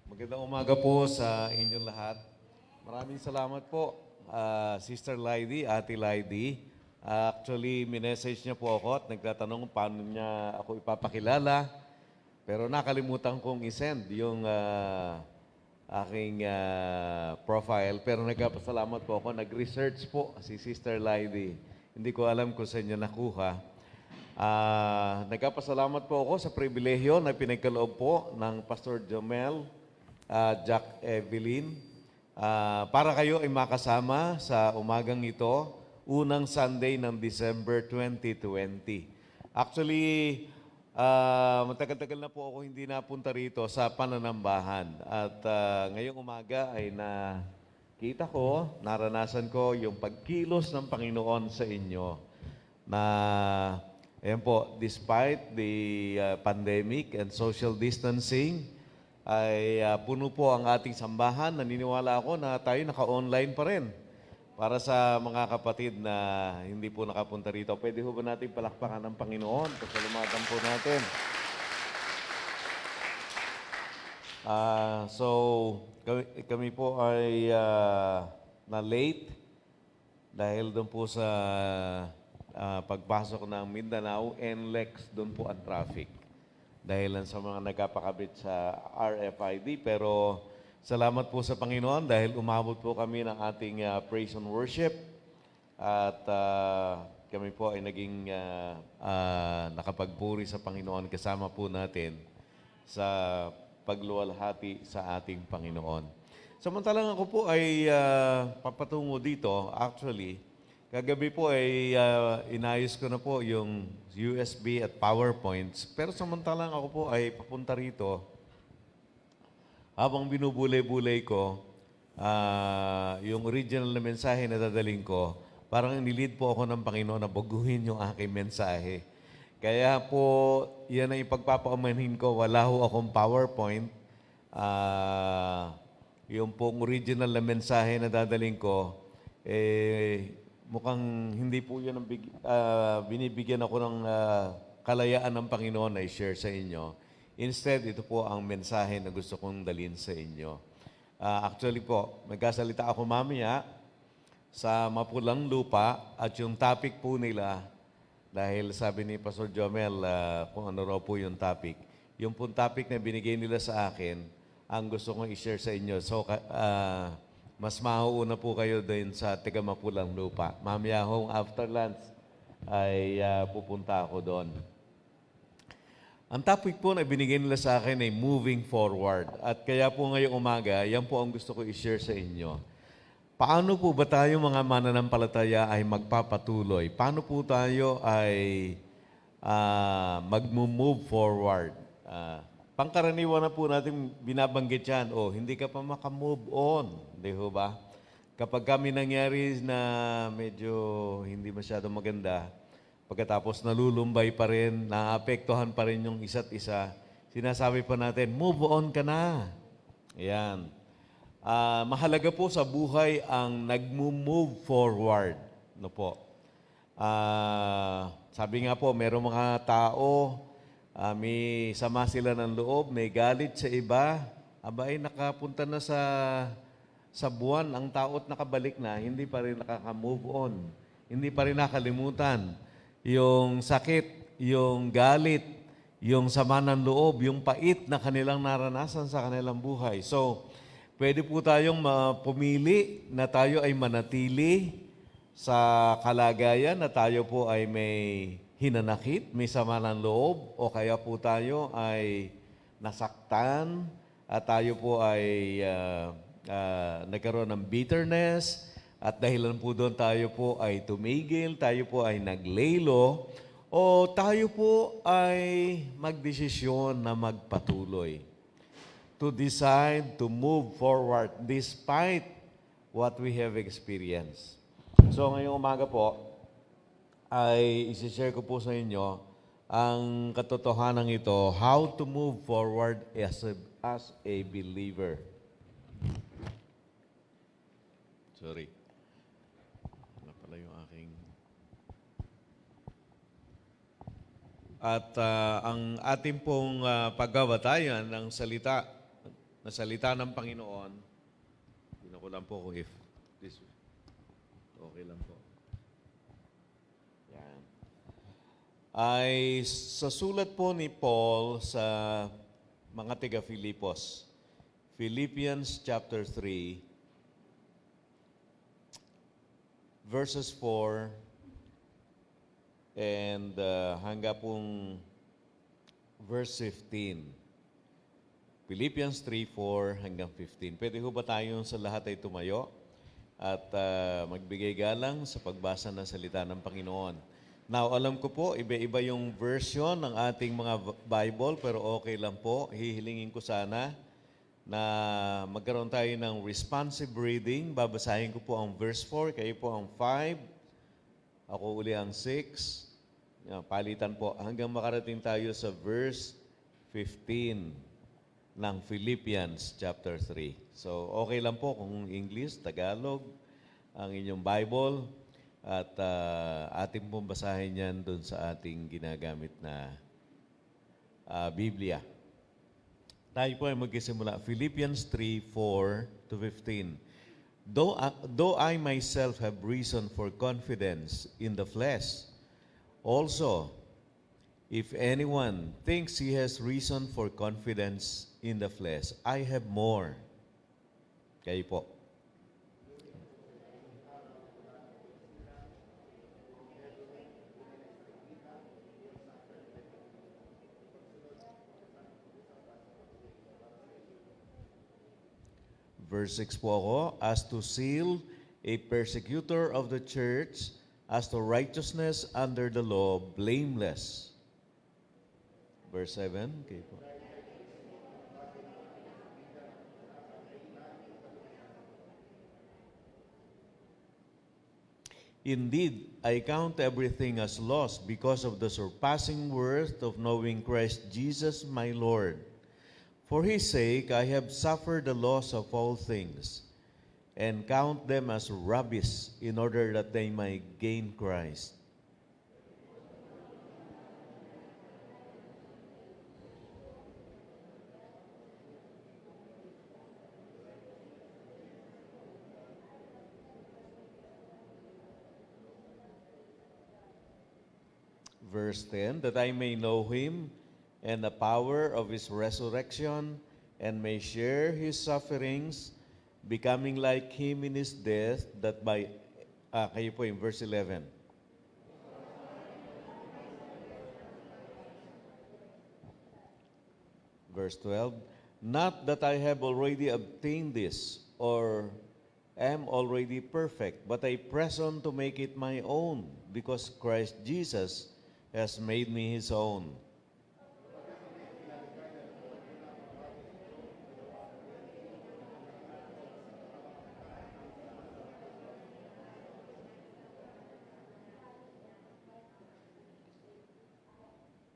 Magandang umaga po sa inyong lahat. Maraming salamat po, Sister Lydie, Ate Lydie. Actually, minessage niya po ako at nagtatanong paano niya ako ipapakilala. Pero nakalimutan kong isend yung aking profile. Pero nagpapasalamat po ako. Nag-research po si Sister Lydie. Hindi ko alam kung saan niya nakuha. Nagpapasalamat po ako sa pribilehyo na pinagkaloob po ng Pastor Jomel, Jack Evelyn, para kayo ay makasama sa umagang ito, unang Sunday ng December 2020. Actually, matagal-tagal na po ako hindi napunta rito sa pananambahan. At ngayong umaga ay nakita ko, naranasan ko yung pagkilos ng Panginoon sa inyo na ayan po, despite the pandemic and social distancing, ay puno po ang ating sambahan. Naniniwala ako na tayo naka-online pa rin. Para sa mga kapatid na hindi po nakapunta rito, pwede ho ba natin palakpakan ng Panginoon? Pasalamatan po natin. So, kami po ay na-late dahil doon po sa pagpasok ng Mindanao, NLEX, doon po ang traffic. Dahil lang sa mga nagkapakabit sa RFID. Pero salamat po sa Panginoon dahil umabot po kami ng ating praise and worship. At kami po ay naging nakapagpuri sa Panginoon kasama po natin sa pagluwalhati sa ating Panginoon. Samantalang ako po ay papatungo dito, actually, kagabi po ay inayos ko na po yung USB at PowerPoints. Pero samantalang ako po ay papunta rito, habang binubulay-bulay ko, yung original na mensahe na dadaling ko, parang nilid po ako ng Panginoon na baguhin yung aking mensahe. Kaya po, yan ang ipagpapakamanhin ko. Wala ho akong PowerPoint. Yung pong original na mensahe na dadaling ko, mukhang hindi po yan ang binibigyan ako ng kalayaan ng Panginoon na i-share sa inyo. Instead, ito po ang mensahe na gusto kong dalhin sa inyo. Actually po, magkasalita ako mamaya sa Mapulang Lupa at yung topic po nila, dahil sabi ni Pastor Jomel kung ano raw po yung topic. Yung pong topic na binigay nila sa akin, ang gusto kong i-share sa inyo. So, mas mauuna po kayo din sa Tiga Mapulang Lupa. Mamaya hong after lunch ay pupunta ako doon. Ang topic po na binigay nila sa akin ay moving forward. At kaya po ngayong umaga, yan po ang gusto ko i-share sa inyo. Paano po ba tayo mga mananampalataya ay magpapatuloy? Paano po tayo ay mag-move forward? Pangkaraniwan na po natin binabanggit yan, hindi ka pa makamove on. Di ho ba? Kapag kami nangyari na medyo hindi masyadong maganda, pagkatapos nalulumbay pa rin, naapektuhan pa rin yung isa't isa, sinasabi pa natin, move on ka na. Ayan. Mahalaga po sa buhay ang nag-move forward. No po. Sabi nga po, merong mga tao, may sama sila ng loob, may galit sa iba, abay nakapunta na sa buwan ang tao't nakabalik na, hindi pa rin nakaka-move on. Hindi pa rin nakalimutan yung sakit, yung galit, yung sama ng loob, yung pait na kanilang naranasan sa kanilang buhay. So, pwede po tayong pumili na tayo ay manatili sa kalagayan na tayo po ay may hinanakit, may sama ng loob, o kaya po tayo ay nasaktan at tayo po ay nagkaroon ng bitterness at dahilan po doon tayo po ay tumigil, tayo po ay naglaylo, o tayo po ay magdesisyon na magpatuloy. To decide to move forward despite what we have experienced. So ngayong umaga po, ay isi-share ko po sa inyo ang katotohanan ito, how to move forward as a believer. Sorry. Ano pala yung aking... At ang ating pong pagbabatayan ng salita na salita ng Panginoon. Tingnan ko lang po kung if this okay lang po. Yan. Ay sa sulat po ni Paul sa mga taga-Filipos, Philippians chapter 3, verses 4 and hanggang pong verse 15. Philippians 3:4 hanggang 15. Pwede ho ba tayong sa lahat ay tumayo at magbigay galang sa pagbasa ng salita ng Panginoon? Now, alam ko po, iba-iba yung version ng ating mga Bible, pero okay lang po. Hihilingin ko sana na magkaroon tayo ng responsive reading. Babasahin ko po ang verse 4, kayo po ang 5, ako uli ang 6. Yan, palitan po hanggang makarating tayo sa verse 15 ng Philippians chapter 3. So, okay lang po kung English, Tagalog, ang inyong Bible, at ating pong basahin yan doon sa ating ginagamit na Biblia. Tayo po ay magsisimula. Philippians 3:4 to 15. Though I myself have reason for confidence in the flesh, also, if anyone thinks he has reason for confidence in the flesh, I have more. Kayo po. Verse 6 po ako, as to seal a persecutor of the church, as to righteousness under the law, blameless. Verse 7, okay po. Indeed, I count everything as loss because of the surpassing worth of knowing Christ Jesus my Lord. For his sake, I have suffered the loss of all things, and count them as rubbish in order that they might gain Christ. Verse 10, that I may know him and the power of his resurrection, and may share his sufferings, becoming like him in his death, that by, kayo po yung verse 11. Verse 12, not that I have already obtained this, or am already perfect, but I press on to make it my own, because Christ Jesus has made me his own.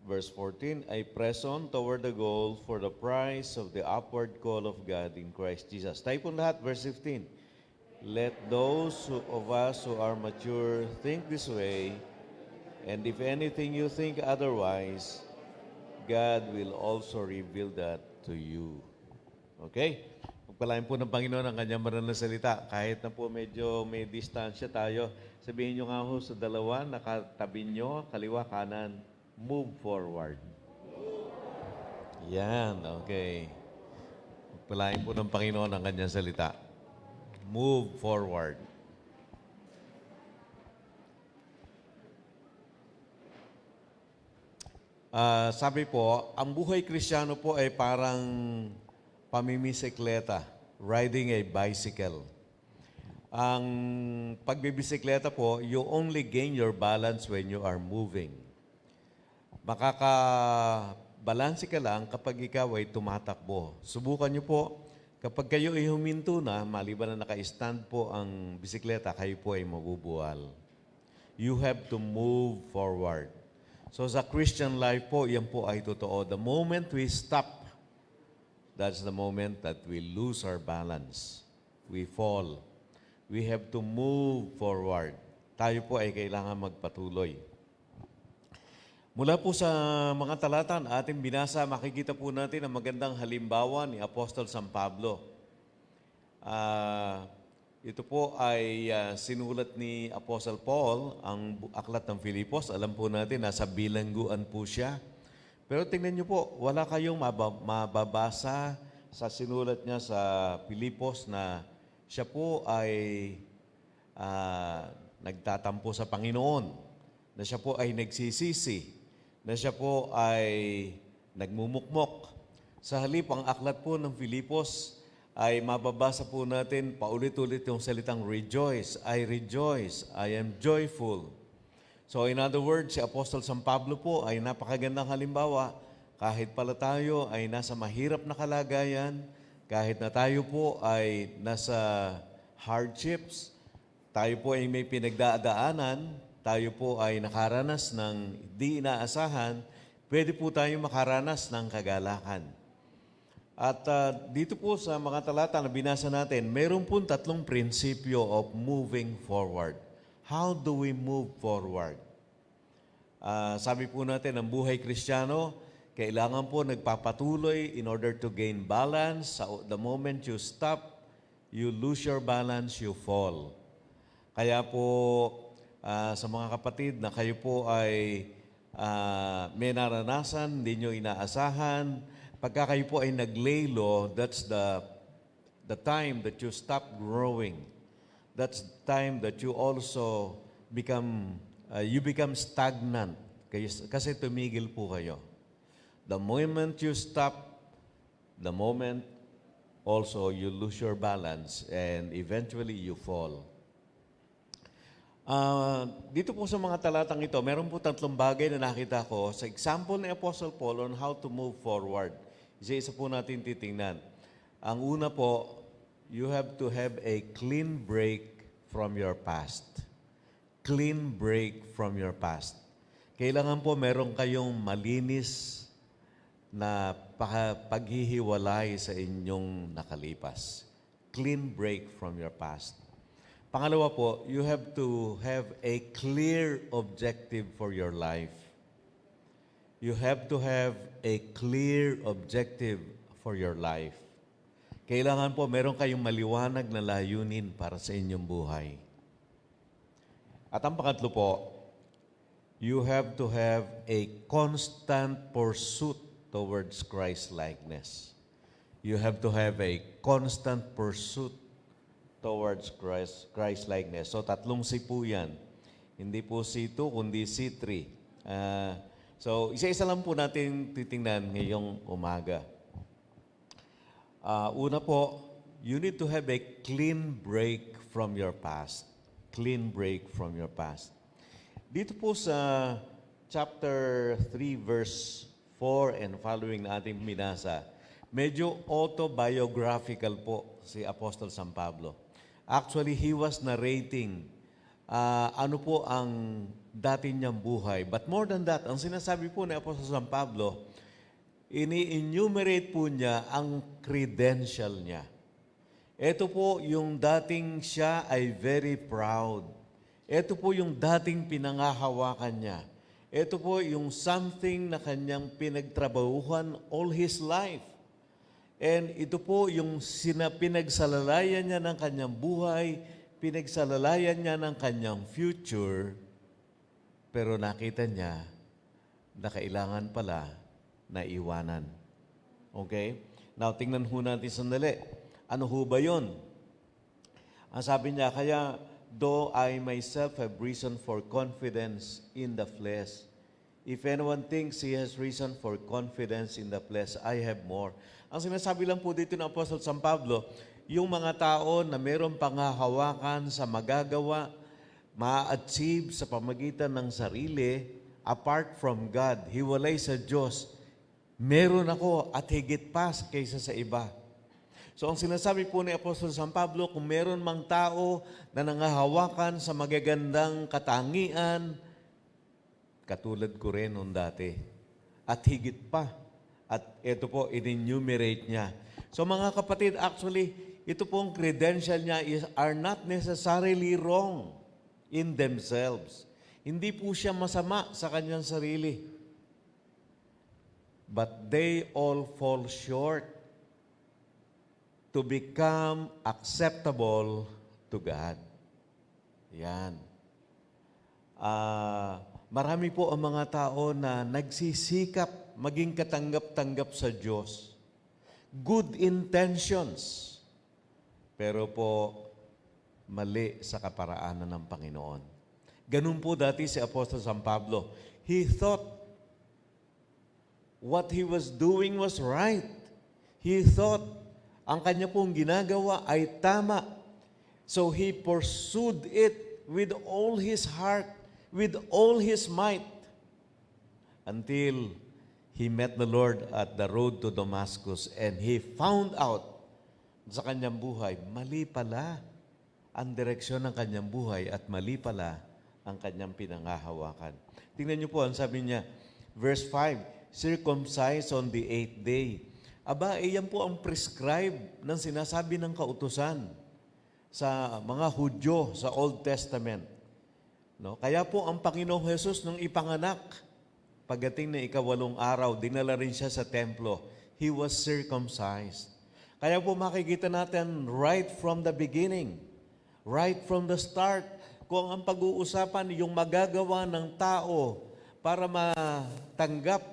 Verse 14, I press on toward the goal for the prize of the upward call of God in Christ Jesus. Tayo po lahat, verse 15. Let those of us who are mature think this way, and if anything you think otherwise, God will also reveal that to you. Okay? Pagpalain po ng Panginoon ang kanyang marangal na salita. Kahit na po medyo may distansya tayo, sabihin nyo nga ho sa dalawa, nakatabi nyo, kaliwa, kanan, move forward. Yan, okay. Pagpalain po ng Panginoon ang kanyang salita. Move forward. Sabi po, ang buhay Kristiyano po ay parang pamimisikleta, riding a bicycle. Ang pagbibisikleta po, you only gain your balance when you are moving. Makakabalanse ka lang kapag ikaw ay tumatakbo. Subukan niyo po, kapag kayo ay huminto na, maliban na naka-stand po ang bisikleta, kayo po ay mabubuwal. You have to move forward. So sa Christian life po, yan po ay totoo. The moment we stop, that's the moment that we lose our balance. We fall. We have to move forward. Tayo po ay kailangan magpatuloy. Mula po sa mga talata na ating binasa, makikita po natin ang magandang halimbawa ni Apostol San Pablo. Ito po ay sinulat ni Apostle Paul, ang aklat ng Filipos. Alam po natin, nasa bilangguan po siya. Pero tingnan niyo po, wala kayong mababasa sa sinulat niya sa Filipos na siya po ay nagtatampo sa Panginoon, na siya po ay nagsisisi, na siya po ay nagmumukmok. Sa halip, ang aklat po ng Filipos ay mababasa po natin paulit-ulit yung salitang rejoice. I rejoice, I am joyful. So in other words, si Apostol San Pablo po ay napakagandang halimbawa. Kahit pala tayo ay nasa mahirap na kalagayan, kahit na tayo po ay nasa hardships, tayo po ay may pinagdadaanan, tayo po ay nakaranas ng di inaasahan, pwede po tayo makaranas ng kagalakan. At dito po sa mga talata na binasa natin, meron po tatlong prinsipyo of moving forward. How do we move forward? Sabi po natin, ang buhay Kristiyano, kailangan po nagpapatuloy in order to gain balance. The moment you stop, you lose your balance, you fall. Kaya po, sa mga kapatid na kayo po ay may naranasan, hindi nyo inaasahan, pagka kayo po ay naglaylo, that's the time that you stop growing. That's the time that you also become stagnant. Kasi tumigil po kayo. The moment you stop, the moment also you lose your balance and eventually you fall. Dito po sa mga talatang ito, meron po tatlong bagay na nakita ko sa example ni Apostle Paul on how to move forward. Isa-isa po natin titingnan. Ang una po, you have to have a clean break from your past. Clean break from your past. Kailangan po meron kayong malinis na paghihiwalay sa inyong nakalipas. Clean break from your past. Pangalawa po, you have to have a clear objective for your life. You have to have a clear objective for your life. Kailangan po meron kayong maliwanag na layunin para sa inyong buhay. At ang pangatlo po, you have to have a constant pursuit towards Christ-likeness. You have to have a constant pursuit towards Christ-likeness. So, tatlong C po yan. Hindi po C2, kundi C3. So, isa-isa lang po natin titingnan ngayong umaga. Una po, you need to have a clean break from your past. Clean break from your past. Dito po sa chapter 3, verse 4 and following na ating minasa, medyo autobiographical po si Apostol San Pablo. Actually, he was narrating ano po ang dati niyang buhay. But more than that, ang sinasabi po ni Apostol San Pablo, ini-enumerate po niya ang credential niya. Ito po yung dating siya ay very proud. Ito po yung dating pinangahawakan niya. Ito po yung something na kanyang pinagtrabahuhan all his life. And ito po yung pinagsalalayan niya ng kanyang buhay, pinagsalalayan niya ng kanyang future, pero nakita niya na kailangan pala na iwanan. Okay? Now, tingnan ho natin sandali. Ano ho ba yun? Ang sabi niya, kaya, though I myself have reason for confidence in the flesh, if anyone thinks he has reason for confidence in the flesh, I have more. Ang sinasabi lang po dito ng Apostol San Pablo, yung mga tao na mayroong panghahawakan sa magagawa, ma-achieve sa pamagitan ng sarili, apart from God, hiwalay sa Diyos, meron ako at higit pa kaysa sa iba. So ang sinasabi po ni Apostol San Pablo, kung meron mang tao na nangahawakan sa magagandang katangian, katulad ko rin noon dati, at higit pa. At ito po, in-enumerate niya. So mga kapatid, actually, ito pong credential niya are not necessarily wrong in themselves. Hindi po siya masama sa kanyang sarili. but they all fall short to become acceptable to God. Yan. Marami po ang mga tao na nagsisikap maging katanggap-tanggap sa Diyos. Good intentions. Pero po, mali sa kaparaanan ng Panginoon. Ganun po dati si Apostol San Pablo. He thought what he was doing was right. He thought ang kanya pong ginagawa ay tama. So he pursued it with all his heart, with all his might, until he met the Lord at the road to Damascus and he found out sa kanyang buhay, mali pala ang direksyon ng kanyang buhay at mali pala ang kanyang pinangahawakan. Tingnan niyo po, ang sabi niya, verse 5, circumcised on the 8th day. Aba, iyan po ang prescribe ng sinasabi ng kautusan sa mga Hudyo sa Old Testament. No? Kaya po ang Panginoong Hesus nung ipanganak, pagdating na ika-8 araw, dinala rin siya sa templo. He was circumcised. Kaya po makikita natin right from the beginning, right from the start, kung ang pag-uusapan yung magagawa ng tao para matanggap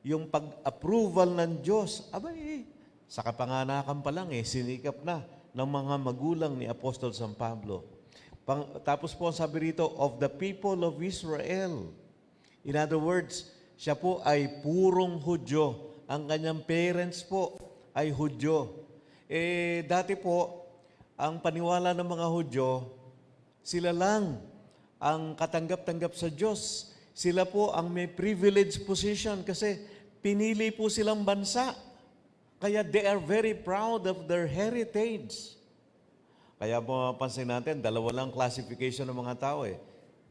yung pag-approval ng Diyos, abay, sa kapanganakan pa lang sinikap na ng mga magulang ni Apostol San Pablo. Tapos po sabi rito, of the people of Israel. In other words, siya po ay purong Hudyo. Ang kanyang parents po ay Hudyo. Dati po, ang paniwala ng mga Hudyo, sila lang ang katanggap-tanggap sa Diyos. Sila po ang may privileged position kasi pinili po silang bansa. Kaya they are very proud of their heritage. Kaya po mapansin natin, dalawa lang classification ng mga tao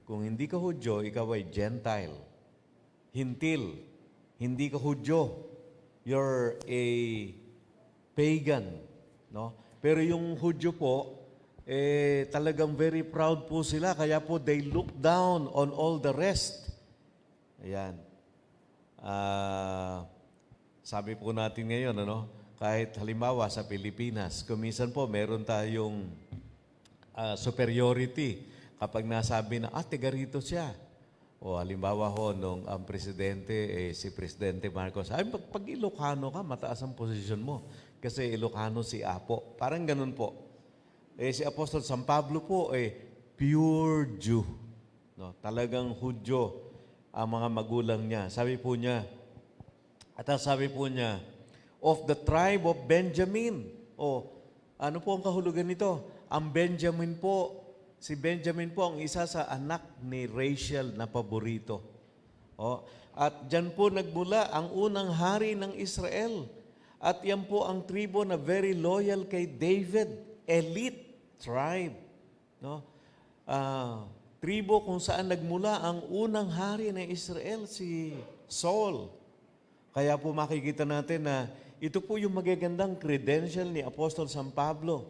Kung hindi ka Hudyo, ikaw ay Gentile. Hintil. Hindi ka Hudyo. You're a pagan. No? Pero yung Hudyo po, talagang very proud po sila. Kaya po they look down on all the rest. Ayan. Sabi po natin ngayon, kahit halimbawa sa Pilipinas, kuminsan po meron tayong superiority kapag nasabi na, tiga rito siya. O halimbawa nung ang presidente, si Presidente Marcos, pag Ilocano ka, mataas ang posisyon mo. Kasi Ilocano si Apo. Parang ganun po. Si Apostol San Pablo po, pure Jew. No? Talagang Hudyo ang mga magulang niya. Sabi po niya, of the tribe of Benjamin. Ano po ang kahulugan nito? Ang Benjamin po, si Benjamin po ang isa sa anak ni Rachel na paborito. At dyan po nagmula ang unang hari ng Israel. At yan po ang tribo na very loyal kay David, elite tribe. No? Tribo kung saan nagmula ang unang hari ng Israel, si Saul. Kaya po makikita natin na ito po yung magagandang credential ni Apostol San Pablo.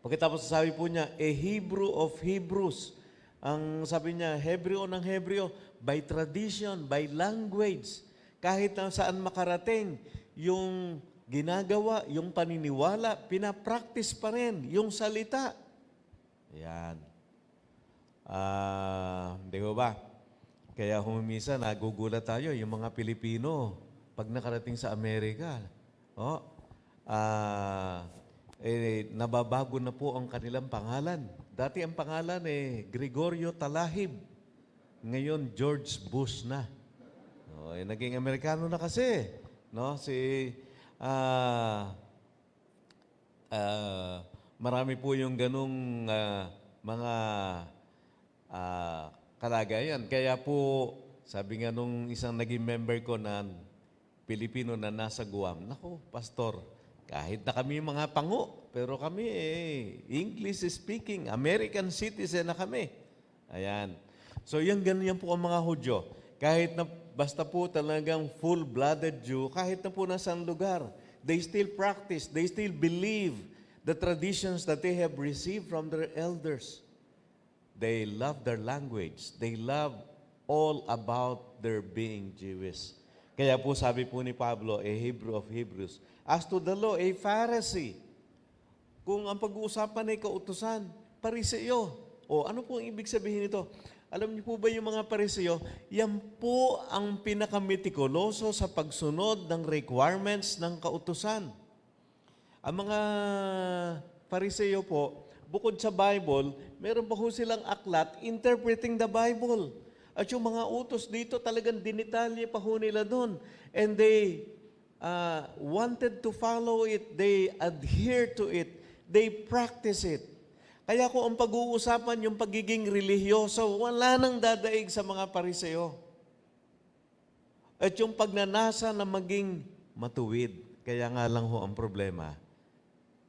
Pagkatapos sabi po niya, a Hebrew of Hebrews. Ang sabi niya, Hebreo ng Hebreo, by tradition, by language. Kahit na saan makarating, yung ginagawa, yung paniniwala, pinapractice pa rin, yung salita. Yan. Di ba? Kaya humimisa, nagugulat tayo, yung mga Pilipino, pag nakarating sa Amerika, nababago na po ang kanilang pangalan. Dati ang pangalan Gregorio Talahib. Ngayon, George Bush na. Naging Amerikano na kasi. No? Marami po yung ganung mga kalagayan. Kaya po, sabi nga nung isang naging member ko na Pilipino na nasa Guam, naku, pastor, kahit na kami mga pango, pero kami English speaking, American citizen na kami. Ayan. So ganyan po ang mga Hudyo. Kahit na basta po talagang full-blooded Jew, kahit na po nasang lugar, they still practice, they still believe the traditions that they have received from their elders. They love their language. They love all about their being Jewish. Kaya po sabi po ni Pablo, a Hebrew of Hebrews, as to the law, a Pharisee. Kung ang pag-uusapan ay kautusan, Pariseo. O ano po ang ibig sabihin nito? Alam niyo po ba yung mga Pariseo, yan po ang pinakamitikuloso sa pagsunod ng requirements ng kautusan. Ang mga Pariseo po, bukod sa Bible, meron pa ho silang aklat interpreting the Bible. At yung mga utos dito talagang dinitalye pa ho nila doon. And they wanted to follow it. They adhere to it. They practice it. Kaya kung ang pag-uusapan yung pagiging relihiyoso, wala nang dadaig sa mga Pariseo. At yung pagnanasa na maging matuwid. Kaya nga lang ho ang problema,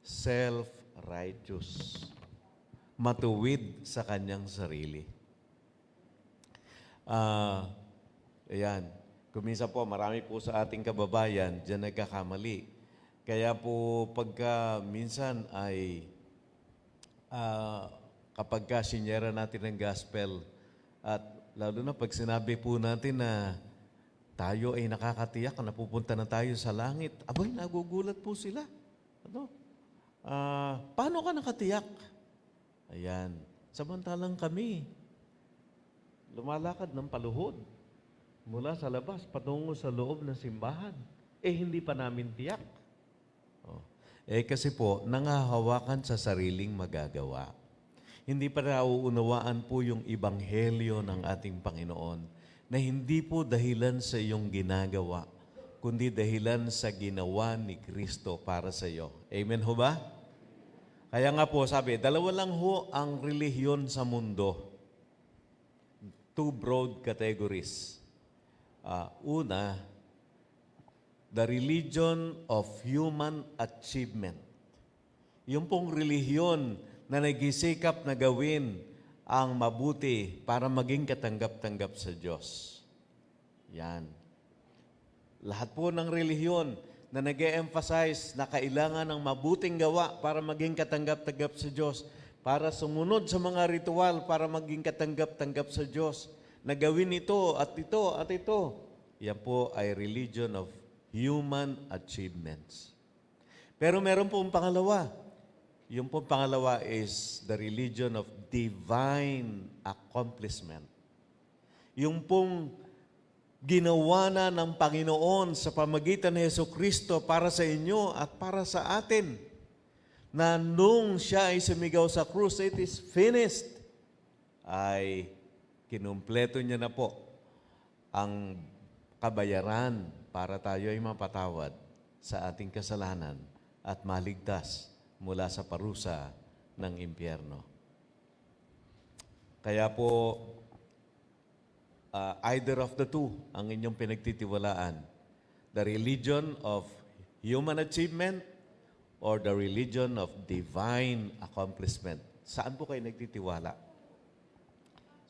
self-righteous. Matuwid sa kanyang sarili. Ayan. Kuminsan po, marami po sa ating kababayan dyan nagkakamali. Kaya po pagka minsan ay kapag sinyera natin ng gospel at lalo na pag sinabi po natin na tayo ay nakakatiyak na napupunta na tayo sa langit, abay, nagugulat po sila. Ano? Paano ka nakatiyak? Ayan. Samantalang kami, lumalakad ng paluhod mula sa labas patungo sa loob ng simbahan. Hindi pa namin tiyak. Kasi po, nangahawakan sa sariling magagawa. Hindi pa nauunawaan po yung ebanghelyo ng ating Panginoon na hindi po dahilan sa iyong ginagawa, kundi dahilan sa ginawa ni Kristo para sa iyo. Amen ho ba? Kaya nga po sabi, dalawa lang ho ang relihiyon sa mundo. Two broad categories. Una, the religion of human achievement. Yung pong relihiyon na nagsisikap na gawin ang mabuti para maging katanggap-tanggap sa Diyos. Yan. Lahat po ng relihiyon na nag-e-emphasize na kailangan ng mabuting gawa para maging katanggap-tanggap sa Diyos, para sumunod sa mga ritual para maging katanggap-tanggap sa Diyos, na gawin ito at ito at ito. Yan po ay religion of human achievements. Pero meron pong pangalawa. Yung pong pangalawa is the religion of divine accomplishment. Yung pong ginawa na ng Panginoon sa pamagitan ni Jesucristo para sa inyo at para sa atin. Na nung siya ay sumigaw sa krus, it is finished, ay kinumpleto niya na po ang kabayaran para tayo ay mapatawad sa ating kasalanan at maligtas mula sa parusa ng impyerno. Kaya po, either of the two ang inyong pinagtitiwalaan. The religion of human achievement or the religion of divine accomplishment. Saan po kayo nagtitiwala?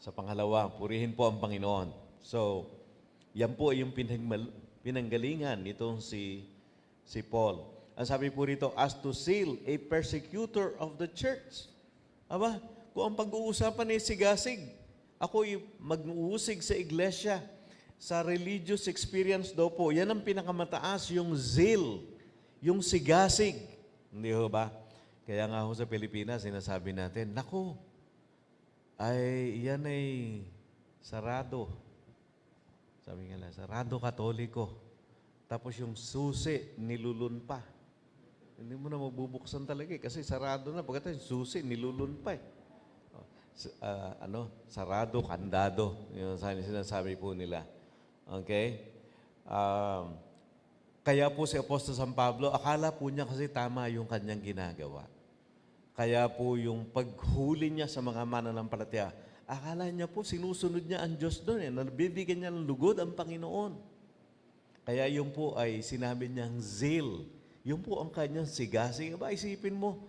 Sa pangalawa, purihin po ang Panginoon. So, yan po yung pinanggalingan nitong si Paul. Ang sabi po rito, as to seal a persecutor of the church. Aba, kung ang pag-uusapan ay sigasig, ako'y mag-uusig sa iglesia, sa religious experience daw po. Yan ang pinakamataas, yung zeal, yung sigasig. Hindi ho ba? Kaya nga ho sa Pilipinas, sinasabi natin, naku, yan ay sarado. Sabi nga lang, sarado katoliko. Tapos yung susi, nilulun pa. Hindi mo na magbubuksan talaga kasi sarado na. Pagkatapos yung susi, nilulun pa sarado, kandado. Yung sinasabi po nila. Okay? Kaya po si Apostol San Pablo, akala po niya kasi tama yung kanyang ginagawa. Kaya po yung paghuli niya sa mga mananampalataya, akala niya po sinusunod niya ang Diyos doon. Nabibigyan niya ng lugod ang Panginoon. Kaya yung po ay sinabi niyang zeal. Yung po ang kanyang sigasig. Aba, isipin mo,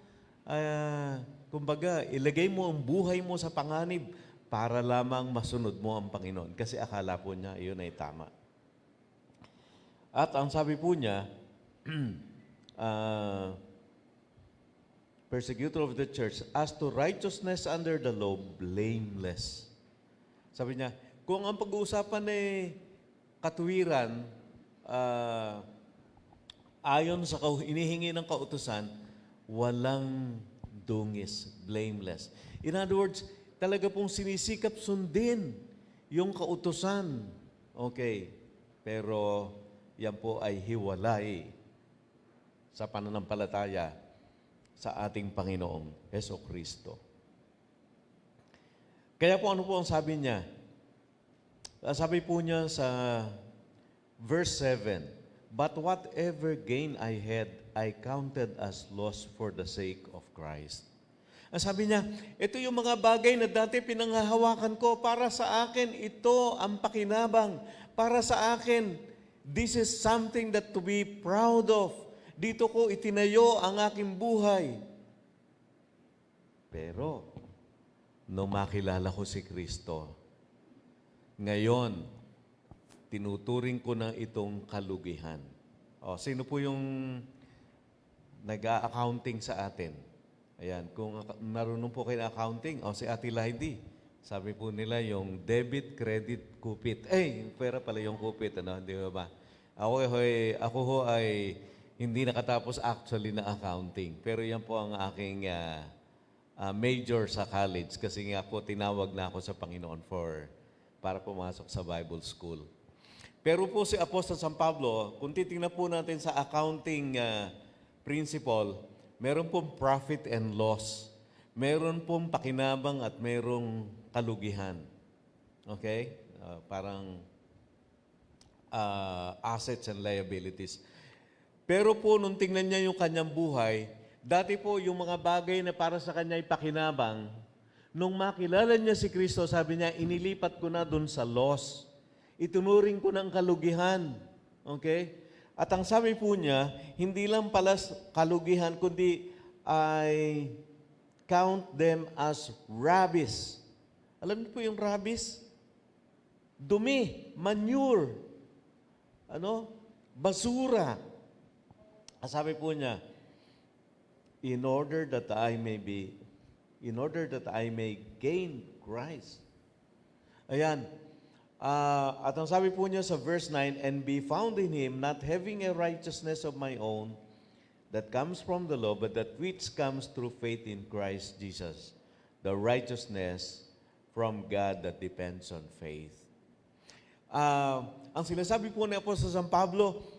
kumbaga, ilagay mo ang buhay mo sa panganib para lamang masunod mo ang Panginoon. Kasi akala po niya, iyon ay tama. At ang sabi po niya, persecutor of the church, as to righteousness under the law, blameless. Sabi niya, kung ang pag-uusapan ay katuwiran, ah, ayon sa inihingi ng kautusan, walang dungis, blameless. In other words, talaga pong sinisikap sundin yung kautusan. Okay. Pero yan po ay hiwalay sa pananampalataya sa ating Panginoong Hesukristo. Kaya po ano po ang sabi niya? Sabi po niya sa verse 7, "But whatever gain I had, I counted as loss for the sake of Christ." Ang sabi niya, ito yung mga bagay na dati pinanghahawakan ko, para sa akin, ito ang pakinabang. Para sa akin, this is something that to be proud of. Dito ko itinayo ang aking buhay. Pero, nung makilala ko si Kristo, ngayon, tinuturing ko na itong kalugihan. O, sino po yung nag-accounting sa atin? Ayan, kung marunong po kayo na accounting, o si Ate Laidi, sabi po nila yung debit, credit, kupit. Yung pera pala yung kupit, ano? Di ba? Ako ho ay hindi nakatapos actually na accounting. Pero yan po ang aking major sa college kasi nga po tinawag na ako sa Panginoon para pumasok sa Bible School. Pero po si Apostol San Pablo, kung titingnan po natin sa accounting principle, meron pong profit and loss. Meron pong pakinabang at merong kalugihan. Okay? Parang assets and liabilities. Pero po, nung tingnan niya yung kanyang buhay, dati po yung mga bagay na para sa kanya ay pakinabang, nung makilala niya si Kristo, sabi niya, inilipat ko na dun sa loss. Itunuring ko ng kalugihan. Okay? At ang sabi po niya, hindi lang pala kalugihan, kundi ay count them as rubbish. Alam niyo po yung rubbish? Dumi, manure, basura. Sabi po niya, in order that I may gain Christ. Ayan. At ang sabi po niya sa verse 9, "And be found in Him, not having a righteousness of my own, that comes from the law, but that which comes through faith in Christ Jesus, the righteousness from God that depends on faith." Ang sinasabi po ni Apostol San Pablo,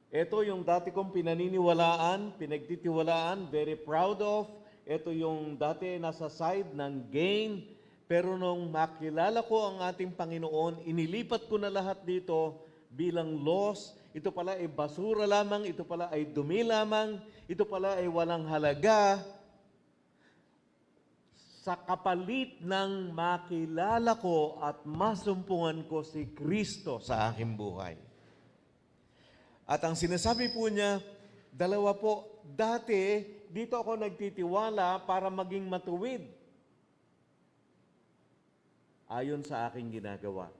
ito yung dati kong pinagtitiwalaan, very proud of. Ito yung dati nasa side ng gain. Pero nung makilala ko ang ating Panginoon, inilipat ko na lahat dito bilang loss. Ito pala ay basura lamang, ito pala ay dumi lamang, ito pala ay walang halaga. Sa kapalit ng makilala ko at masumpungan ko si Kristo sa aking buhay. At ang sinasabi po niya, dalawa po, dati dito ako nagtitiwala para maging matuwid ayon sa aking ginagawa.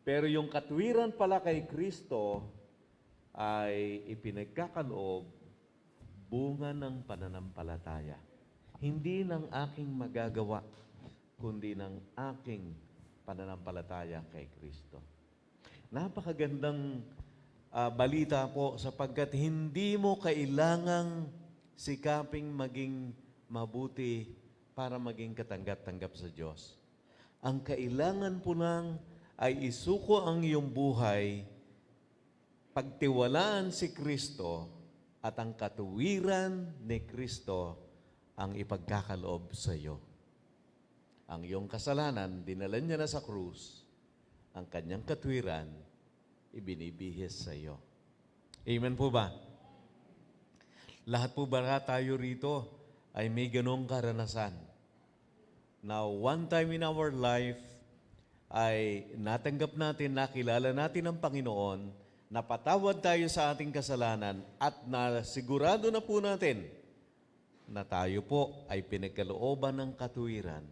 Pero yung katwiran pala kay Kristo ay ipinagkakaloob bunga ng pananampalataya. Hindi ng aking magagawa, kundi ng aking pananampalataya kay Kristo. Napakagandang balita po sapagkat hindi mo kailangang sikaping maging mabuti para maging katanggap-tanggap sa Diyos. Ang kailangan po lang ay isuko ang iyong buhay, pagtiwalaan si Kristo at ang katuwiran ni Kristo ang ipagkakaloob sa iyo. Ang iyong kasalanan, dinala niya na sa krus, ang kanyang katwiran, ibinibihis sa iyo. Amen po ba? Lahat po ba tayo rito ay may ganong karanasan? Now, one time in our life, ay natanggap natin, nakilala natin ang Panginoon, napatawad tayo sa ating kasalanan, at nasigurado na po natin na tayo po ay pinagkalooban ng katuwiran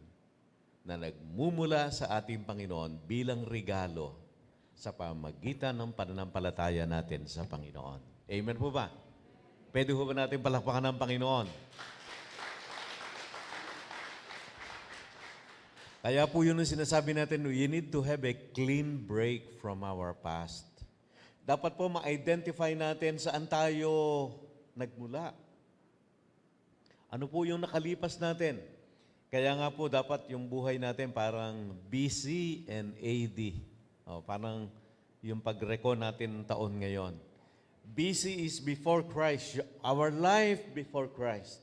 na nagmumula sa ating Panginoon bilang regalo sa pamagitan ng pananampalataya natin sa Panginoon. Amen po ba? Pwede po ba natin palakpakan ng Panginoon? Kaya po yun ang sinasabi natin, we need to have a clean break from our past. Dapat po ma-identify natin saan tayo nagmula. Ano po yung nakalipas natin? Kaya nga po dapat yung buhay natin parang BC and AD. Parang yung pag-record natin ng taon ngayon. BC is before Christ, our life before Christ.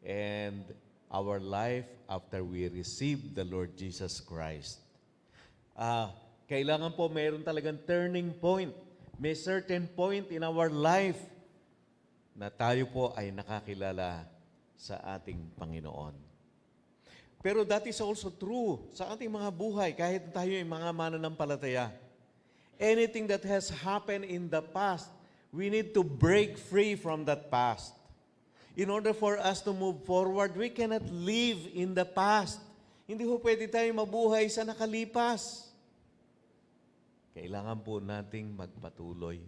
And our life after we receive the Lord Jesus Christ. Kailangan po mayroon talagang turning point. May certain point in our life na tayo po ay nakakilala sa ating Panginoon. Pero that is also true sa ating mga buhay kahit tayo ay mga mananampalataya. Anything that has happened in the past, we need to break free from that past. In order for us to move forward, we cannot live in the past. Hindi po pwede tayo mabuhay sa nakalipas. Kailangan po nating magpatuloy.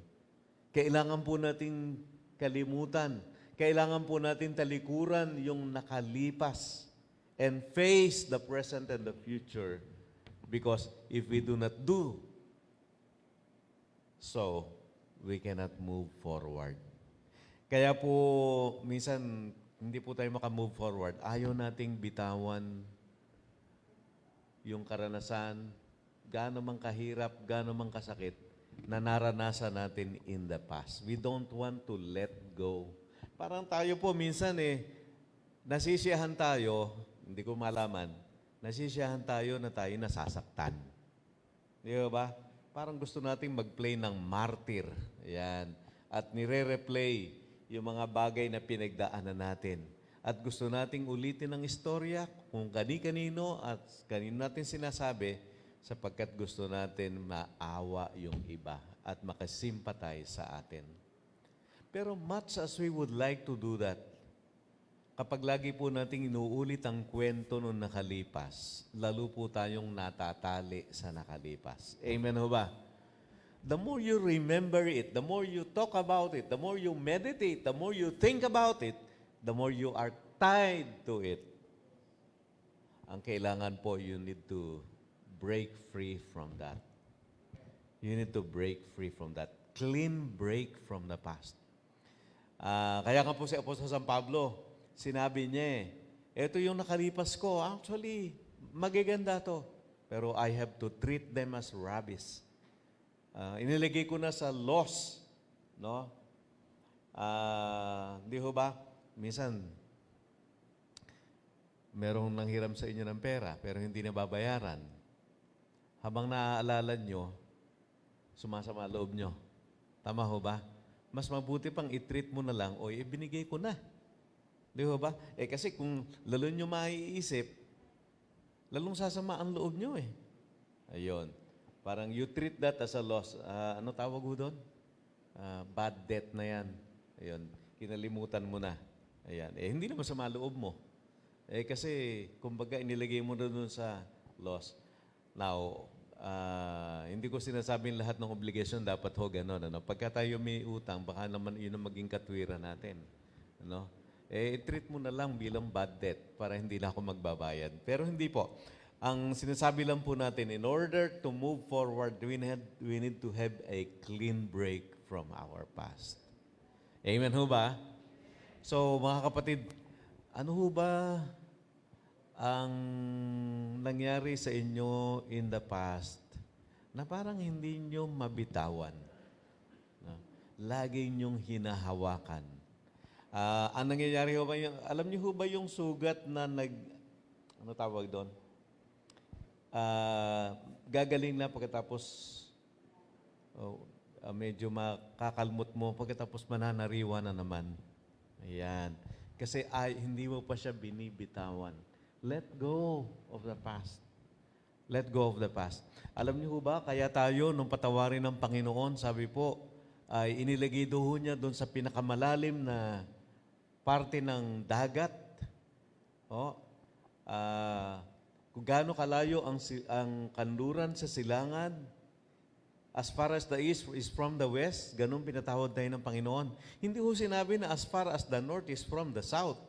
Kailangan po nating kalimutan. Kailangan po natin talikuran yung nakalipas and face the present and the future. Because if we do not do so, we cannot move forward. Kaya po, minsan, hindi po tayo makamove forward. Ayaw nating bitawan yung karanasan, gaano mang kahirap, gaano mang kasakit, na naranasan natin in the past. We don't want to let go. Parang tayo po, minsan nasisiyahan tayo, hindi ko malaman, nasisiyahan tayo na tayo nasasaktan. Di ba? Parang gusto nating mag-play ng martyr. Ayan. At nire-replay yung mga bagay na pinagdaanan natin. At gusto nating ulitin ang istorya kung kani-kanino at kanino natin sinasabi sapagkat gusto natin maawa yung iba at makasimpatize sa atin. Pero much as we would like to do that, kapag lagi po nating inuulit ang kwento nung nakalipas, lalo po tayong natatali sa nakalipas. Amen ho ba? The more you remember it, the more you talk about it, the more you meditate, the more you think about it, the more you are tied to it. Ang kailangan po, you need to break free from that. You need to break free from that. Clean break from the past. Kaya nga po si Apostol San Pablo, sinabi niya ito yung nakalipas ko. Actually, magaganda to. Pero I have to treat them as rubbish. Inilagay ko na sa loss, no? Di ho ba? Minsan, merong nanghiram sa inyo ng pera, pero hindi na babayaran. Habang naaalala nyo, sumasama loob nyo. Tama ho ba? Mas mabuti pang i-treat mo na lang, o ibinigay ko na. Di ho ba? Kasi kung lalo nyo maiisip, lalong sasama ang loob nyo Ayun. Parang you treat that as a loss. Ano tawag ho doon? Bad debt na yan. Ayun. Kinalimutan mo na. Ayan. Hindi naman sa maloob mo. Kasi, kumbaga, inilagay mo na doon sa loss. Now, hindi ko sinasabing lahat ng obligation dapat ho gano'n. Pagka tayo may utang, baka naman yun ang maging katwiran natin. I-treat mo na lang bilang bad debt para hindi na ako magbabayad. Pero hindi po. Ang sinasabi lang po natin, in order to move forward, we need to have a clean break from our past. Amen ho ba? So, mga kapatid, ano ho ba ang nangyari sa inyo in the past na parang hindi nyo mabitawan? Lagi nyong hinahawakan. Ang nangyayari ho ba yung, alam niyo ho ba yung sugat na ano tawag doon? Gagaling na pagkatapos medyo makakalmot mo, pagkatapos mananariwa na naman. Ayan. Kasi hindi mo pa siya binibitawan. Let go of the past. Let go of the past. Alam niyo ba, kaya tayo, nung patawarin ng Panginoon, sabi po, ay inilagay doon niya doon sa pinakamalalim na parte ng dagat. Kung gaano kalayo ang kanluran sa silangan, as far as the east is from the west, ganun pinatawad tayo ng Panginoon. Hindi ho sinabi na as far as the north is from the south.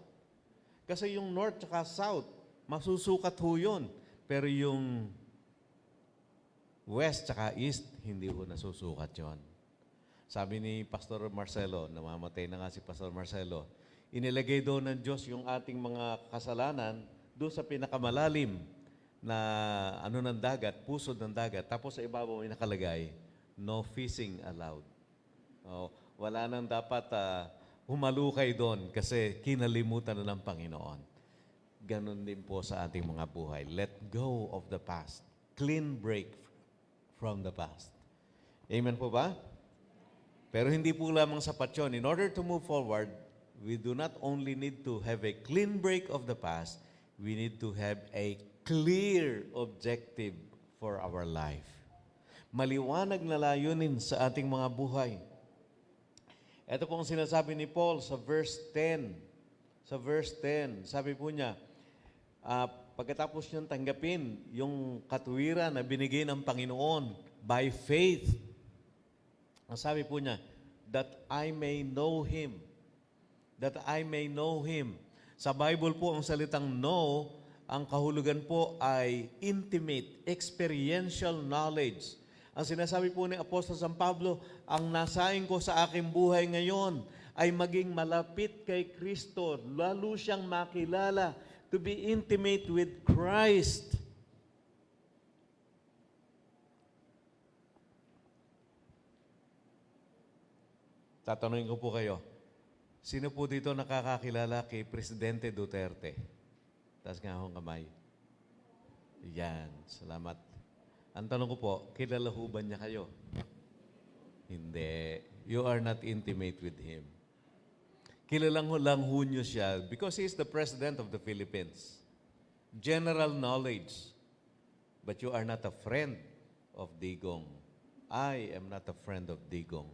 Kasi yung north at south, masusukat ho yun. Pero yung west tsaka east, hindi ho nasusukat yon. Sabi ni Pastor Marcelo, namamatay na nga si Pastor Marcelo, inilagay doon ng Diyos yung ating mga kasalanan doon sa pinakamalalim na ng dagat, pusod ng dagat. Tapos sa ibabaw ay nakalagay, no fishing allowed. Wala nang dapat humalukay doon kasi kinalimutan na ng Panginoon. Ganon din po sa ating mga buhay. Let go of the past. Clean break from the past. Amen po ba? Pero hindi po lamang sapat yun. In order to move forward, we do not only need to have a clean break of the past, we need to have a clear objective for our life. Maliwanag na layunin sa ating mga buhay. Ito pong sinasabi ni Paul sa verse 10. Sa verse 10, sabi po niya, pagkatapos niyang tanggapin yung katuwiran na binigay ng Panginoon by faith, ang sabi po niya, that I may know Him. That I may know Him. Sa Bible po, ang salitang know, ang kahulugan po ay intimate, experiential knowledge. Ang sinasabi po ni Apostol San Pablo, ang nasain ko sa aking buhay ngayon ay maging malapit kay Kristo, lalo siyang makilala, to be intimate with Christ. Tatanungin ko po kayo, sino po dito nakakakilala kay Presidente Duterte? Taas nga akong kamay. Yan, salamat. Ang tanong ko po, kilala ho ba niya kayo? Hindi. You are not intimate with him. Kilalang lang ho niyo siya because he is the President of the Philippines. General knowledge. But you are not a friend of Digong. I am not a friend of Digong.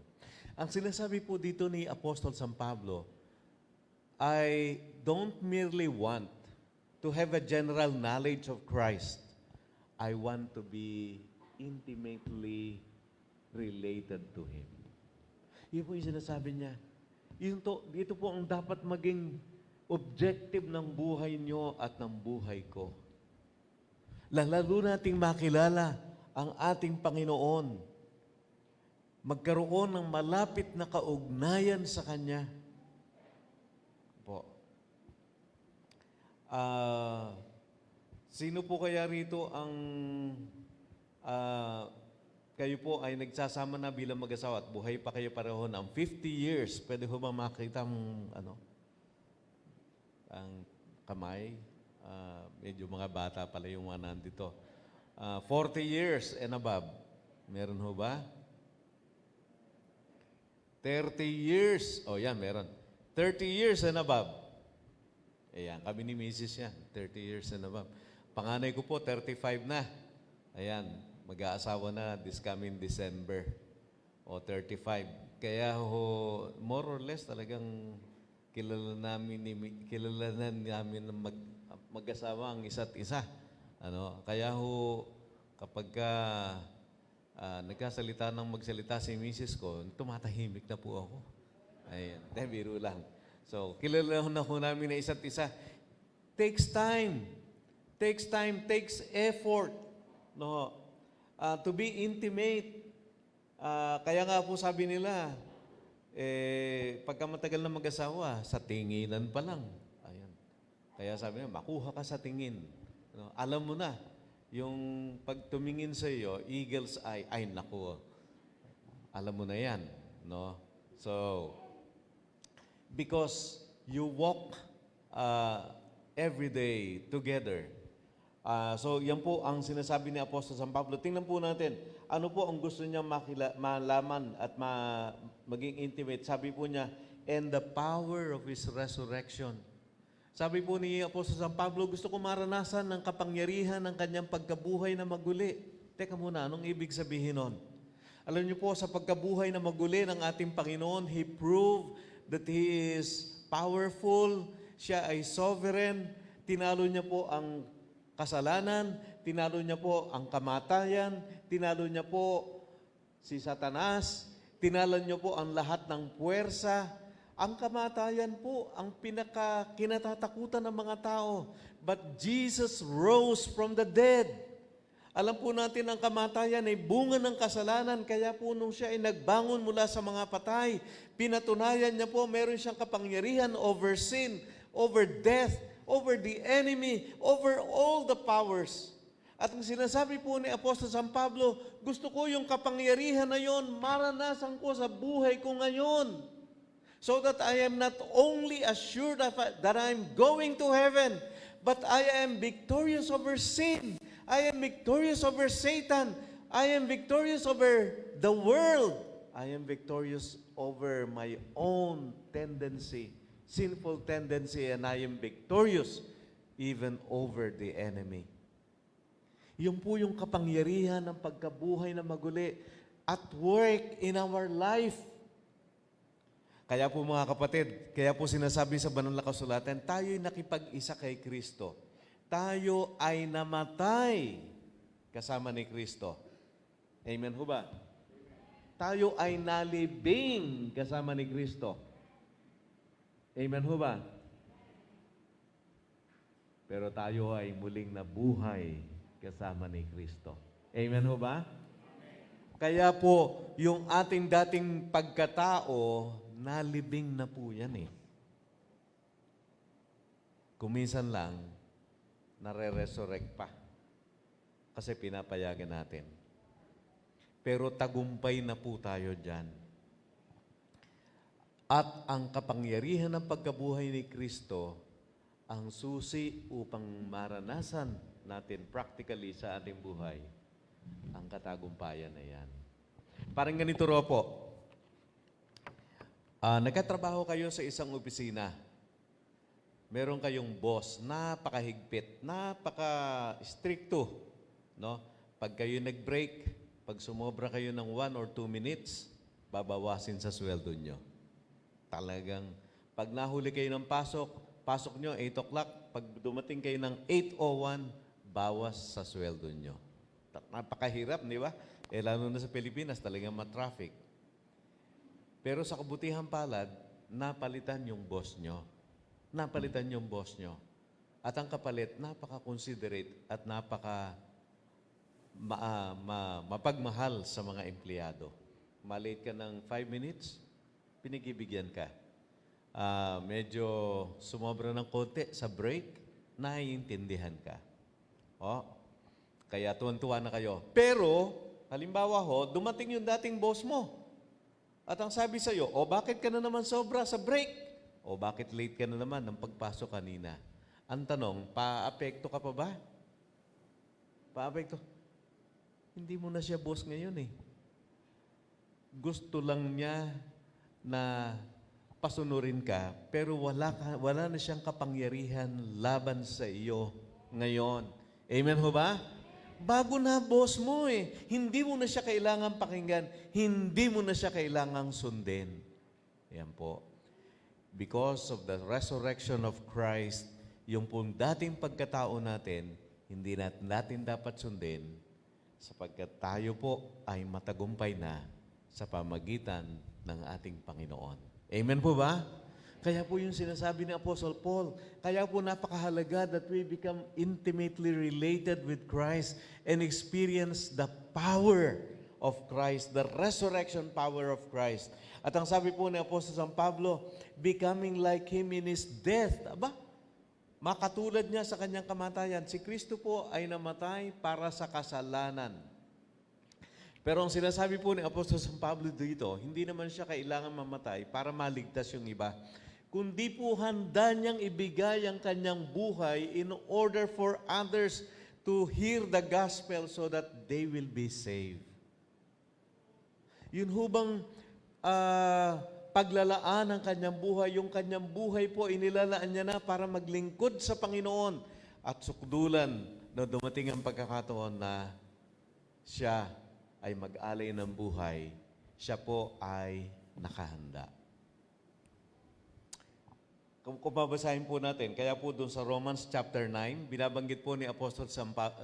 Ang sinasabi po dito ni Apostol San Pablo, I don't merely want to have a general knowledge of Christ. I want to be intimately related to Him. Yun po yung sinasabi niya. Dito po ang dapat maging objective ng buhay niyo at ng buhay ko. Lalo nating makilala ang ating Panginoon. Magkaroon ng malapit na kaugnayan sa Kanya. Po. Sino po kaya rito ang kayo po ay nagsasama na bilang mag-asawa at buhay pa kayo pareho ng 50 years? Pwede ko ba makita ang ang kamay? Medyo mga bata pala yung mga nandito. 40 years and above. Meron ho ba? 30 years. Oh, yan, meron. 30 years and above. Ayan, kami ni Mrs. yan. 30 years and above. Panganay ko po, 35 na. Ayan, mag-aasawa na this coming December. O 35. Kaya ho, more or less talagang kilala na namin mag-asawa ang isa't isa. Kaya ho, kapag nagkasalita ng magsalita si Mrs. ko, tumatahimik na po ako. Ayan, biro lang. So, kilala na ho namin na isa't isa. Takes time. Takes time, takes effort. No? To be intimate. Kaya nga po sabi nila, pagka matagal na mag-asawa, sa tinginan pa lang. Ayan. Kaya sabi nila, makuha ka sa tingin. Alam mo na, yung pag tumingin sa iyo, eagle's eye, ay naku, alam mo na yan. No? So, because you walk every day together. So, yan po ang sinasabi ni Apostol San Pablo. Tingnan po natin, ano po ang gusto niya malaman at maging intimate. Sabi po niya, and the power of His resurrection. Sabi po ni Apostol San Pablo, gusto ko maranasan ng kapangyarihan ng kanyang pagkabuhay na maguli. Teka muna, anong ibig sabihin nun? Alam niyo po, sa pagkabuhay na maguli ng ating Panginoon, He proved that He is powerful, Siya ay sovereign, tinalo niya po ang kasalanan, tinalo niya po ang kamatayan, tinalo niya po si Satanas, tinalo niya po ang lahat ng puwersa. Ang kamatayan po, ang kinatatakutan ng mga tao. But Jesus rose from the dead. Alam po natin ang kamatayan ay bunga ng kasalanan, kaya po nung siya ay nagbangon mula sa mga patay, pinatunayan niya po meron siyang kapangyarihan over sin, over death, over the enemy, over all the powers. At ang sinasabi po ni Apostol San Pablo, gusto ko yung kapangyarihan na yon, maranasan ko sa buhay ko ngayon. So that I am not only assured that I'm going to heaven, but I am victorious over sin. I am victorious over Satan. I am victorious over the world. I am victorious over my own tendency, sinful tendency, and I am victorious even over the enemy. Yun po yung kapangyarihan ng pagkabuhay na maguli at work in our life. Kaya po mga kapatid, kaya po sinasabi sa banal na kasulatan, tayo'y nakipag-isa kay Kristo. Tayo ay namatay kasama ni Kristo. Amen ho ba? Tayo ay nalibing kasama ni Kristo. Amen ho ba? Pero tayo ay muling nabuhay kasama ni Kristo. Amen ho ba? Kaya po, yung ating dating pagkatao, nalibing na po yan eh. Kuminsan lang, nare-resurrect pa. Kasi pinapayagan natin. Pero tagumpay na po tayo dyan. At ang kapangyarihan ng pagkabuhay ni Kristo, ang susi upang maranasan natin practically sa ating buhay, ang katagumpayan na yan. Parang ganito ro po. Nagkatrabaho kayo sa isang opisina. Meron kayong boss, napakahigpit, napaka-stricto. No? Pag kayo nag-break, pag sumobra kayo ng 1 or 2 minutes, babawasin sa sweldo nyo. Talagang, pag nahuli kayo ng pasok nyo 8 o'clock, pag dumating kayo ng 8:01, bawas sa sweldo nyo. Napakahirap, di ba? Lalo na sa Pilipinas, talagang ma-traffic. Pero sa kabutihan palad, napalitan yung boss nyo. Napalitan yung boss nyo. At ang kapalit, napaka-considerate at mapagmahal sa mga empleyado. Malate ka ng 5 minutes, pinigibigyan ka. Medyo sumobra ng konti sa break, naiintindihan ka. Kaya tuwan-tuwa na kayo. Pero, halimbawa dumating yung dating boss mo. At ang sabi sa'yo, bakit ka na naman sobra sa break? Bakit late ka na naman ng pagpasok kanina? Ang tanong, paapekto ka pa ba? Paapekto? Hindi mo na siya boss ngayon eh. Gusto lang niya na pasunurin ka, pero wala na siyang kapangyarihan laban sa iyo ngayon. Amen ho ba? Bago na boss mo eh. Hindi mo na siya kailangan pakinggan. Hindi mo na siya kailangang sundin. Yan po. Because of the resurrection of Christ, yung pong dating pagkatao natin, hindi natin dapat sundin sapagkat tayo po ay matagumpay na sa pamagitan ng ating Panginoon. Amen po ba? Kaya po yung sinasabi ni Apostle Paul, kaya po napakahalaga that we become intimately related with Christ and experience the power of Christ, the resurrection power of Christ. At ang sabi po ni Apostle San Pablo, becoming like Him in His death. Makatulad niya sa kanyang kamatayan. Si Kristo po ay namatay para sa kasalanan. Pero ang sinasabi po ni Apostol San Pablo dito, hindi naman siya kailangan mamatay para maligtas yung iba. Kundi po handa niyang ibigay ang kanyang buhay in order for others to hear the gospel so that they will be saved. Yun hubang paglalaan ng kanyang buhay, yung kanyang buhay po inilalaan niya na para maglingkod sa Panginoon at sukdulan na dumating ang pagkakataon na siya ay mag-alay ng buhay, siya po ay nakahanda. Kung babasahin po natin, kaya po doon sa Romans chapter 9, binabanggit po ni Apostol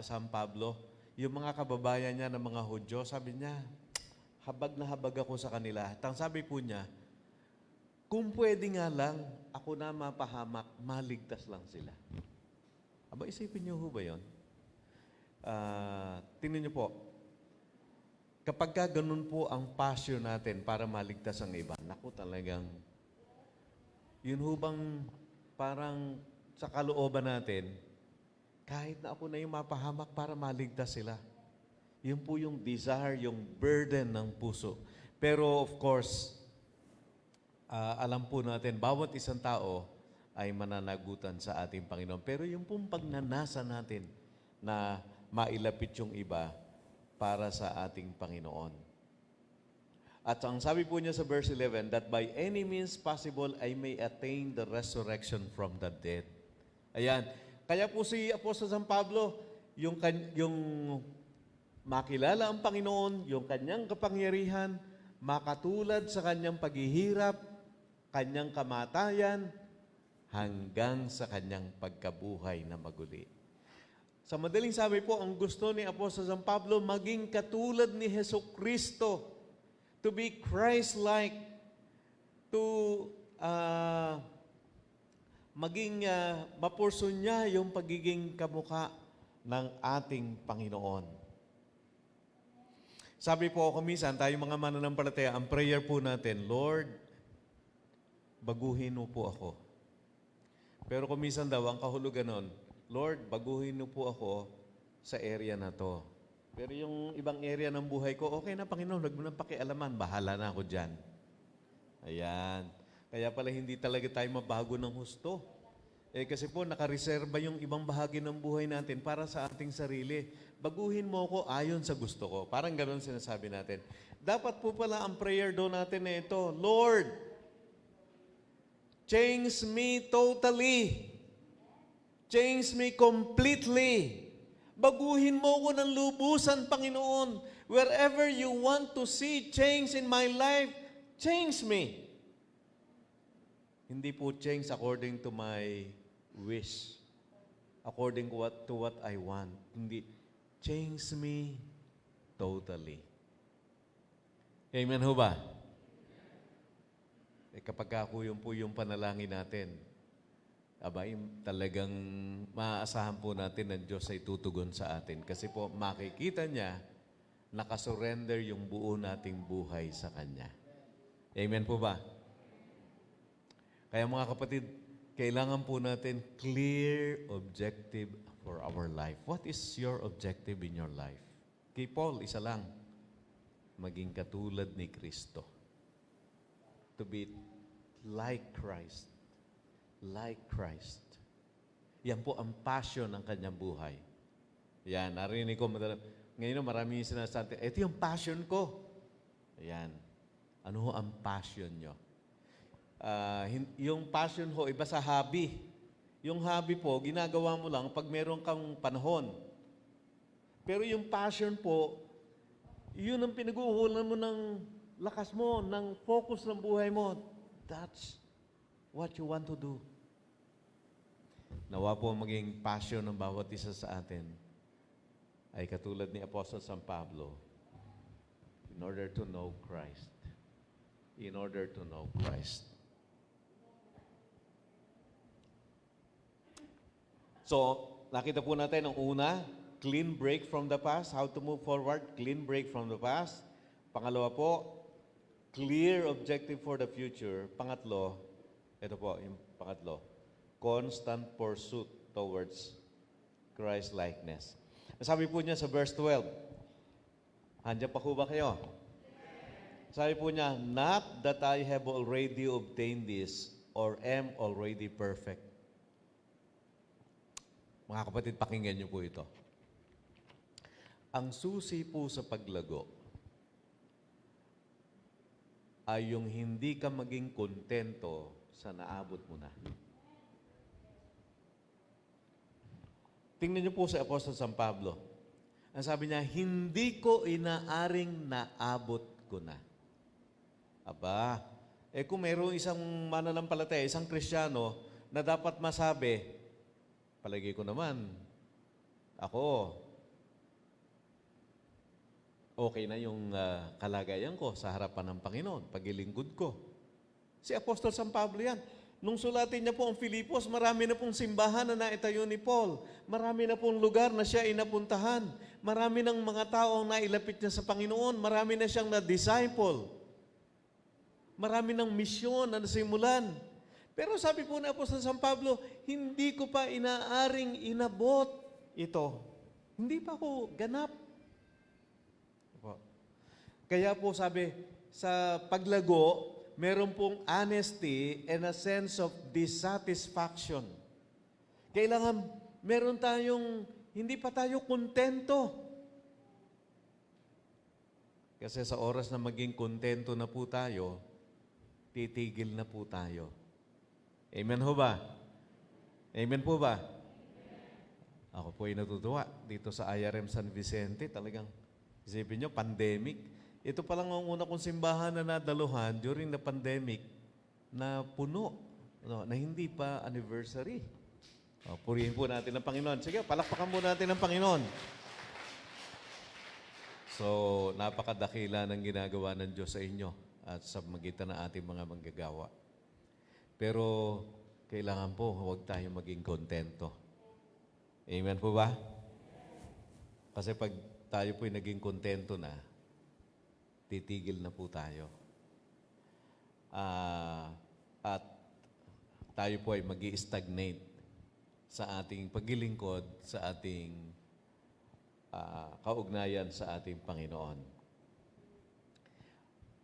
San Pablo, yung mga kababayan niya ng mga Hudyo, sabi niya, habag na habag ako sa kanila. At ang sabi po niya, kung pwede nga lang, ako na mapahamak, maligtas lang sila. Isipin niyo ho ba yun? tingnan niyo po, kapag ka ganun po ang passion natin para maligtas ang iba, naku talagang, yun ho bang parang sa kalooban natin, kahit na ako na yung mapahamak para maligtas sila. Yun po yung desire, yung burden ng puso. Pero of course, alam po natin, bawat isang tao ay mananagutan sa ating Panginoon. Pero yung pong pagnanasa natin na mailapit yung iba para sa ating Panginoon. At ang sabi po niya sa verse 11, that by any means possible, I may attain the resurrection from the dead. Ayan. Kaya po si Apostol San Pablo, yung makilala ang Panginoon, yung kanyang kapangyarihan, makatulad sa kanyang paghihirap, kanyang kamatayan, hanggang sa kanyang pagkabuhay na maguli. Sa madaling sabi po, ang gusto ni Apostol San Pablo, maging katulad ni Jesucristo, to be Christ-like, to maging mapurso niya yung pagiging kamukha ng ating Panginoon. Sabi po ako minsan, tayo mga mananampalataya, ang prayer po natin, Lord, baguhin mo po ako. Pero kung minsan daw, ang kahulugan nun, Lord, baguhin mo po ako sa area na to. Pero yung ibang area ng buhay ko, okay na Panginoon, huwag mo nang pakialaman, bahala na ako dyan. Ayan. Kaya pala hindi talaga tayo mabago ng husto. Kasi po, nakareserba yung ibang bahagi ng buhay natin para sa ating sarili. Baguhin mo ako ayon sa gusto ko. Parang gano'n sinasabi natin. Dapat po pala ang prayer doon natin na ito, Lord, change me totally. Change me completely. Baguhin mo ko ng lubusan, Panginoon. Wherever you want to see change in my life, change me. Hindi po change according to my wish. According to what I want. Hindi. Change me totally. Amen ho ba? Kapag ako yun po yung panalangin natin, abay, talagang maaasahan po natin na Diyos ay tutugon sa atin. Kasi po, makikita niya, nakasurrender yung buo nating buhay sa Kanya. Amen po ba? Kaya mga kapatid, kailangan po natin clear objective for our life. What is your objective in your life? Kay Paul, isa lang, maging katulad ni Kristo. To be like Christ. Like Christ. Yan po ang passion ng kanyang buhay. Yan, narinig ko madalas. Ngayon, marami yung sinasabi, ito yung passion ko. Yan. Ano ho ang passion nyo? Yung passion ho, iba sa hobby. Yung hobby po, ginagawa mo lang pag meron kang panahon. Pero yung passion po, yun ang pinag-uulan mo ng lakas mo, ng focus ng buhay mo. That's what you want to do. Nawa po maging passion ng bawat isa sa atin ay katulad ni Apostol San Pablo, in order to know Christ. In order to know Christ. So, nakita po natin ang una, clean break from the past. How to move forward, clean break from the past. Pangalawa po, clear objective for the future. Pangatlo, ito po, yung pangatlo, constant pursuit towards Christ-likeness. Sabi po niya sa verse 12, andiyan pa po ba kayo? Sabi po niya, not that I have already obtained this or am already perfect. Mga kapatid, pakinggan niyo po ito. Ang susi po sa paglago ay yung hindi ka maging kontento sa naabot mo na. Tingnan niyo po sa Apostol San Pablo. Ang sabi niya, hindi ko inaaring naabot ko na. Aba, kung mayroong isang mananampalataya, isang Kristiyano na dapat masabi, palagi ko naman, ako, okay na yung kalagayan ko sa harapan ng Panginoon, paglilingkod ko. Si Apostol San Pablo yan. Nung sulatin niya po ang Filipos, marami na pong simbahan na naitayo ni Paul. Marami na pong lugar na siya inapuntahan. Marami ng mga tao ang nailapit niya sa Panginoon. Marami na siyang na-disciple. Marami ng misyon na nasimulan. Pero sabi po na Apostol San Pablo, hindi ko pa inaaring inabot ito. Hindi pa ako ganap. Kaya po sabi, sa paglago, meron pong honesty and a sense of dissatisfaction. Kailangan meron tayong, hindi pa tayo kontento. Kasi sa oras na maging kontento na po tayo, titigil na po tayo. Amen ho ba? Amen po ba? Ako po ay natutuwa dito sa IRM San Vicente. Talagang, isipin nyo, pandemic. Ito pa lang ang una kong simbahan na nadaluhan during the pandemic na puno, no, na hindi pa anniversary. Purihin po natin ang Panginoon. Sige, palakpakan po natin ang Panginoon. So, napakadakila ng ginagawa ng Diyos sa inyo at sa magitan ng ating mga manggagawa. Pero, kailangan po, huwag tayo maging kontento. Amen po ba? Kasi pag tayo po'y naging kontento na, titigil na po tayo. At tayo po ay mag-i-stagnate sa ating paglilingkod, sa ating kaugnayan sa ating Panginoon.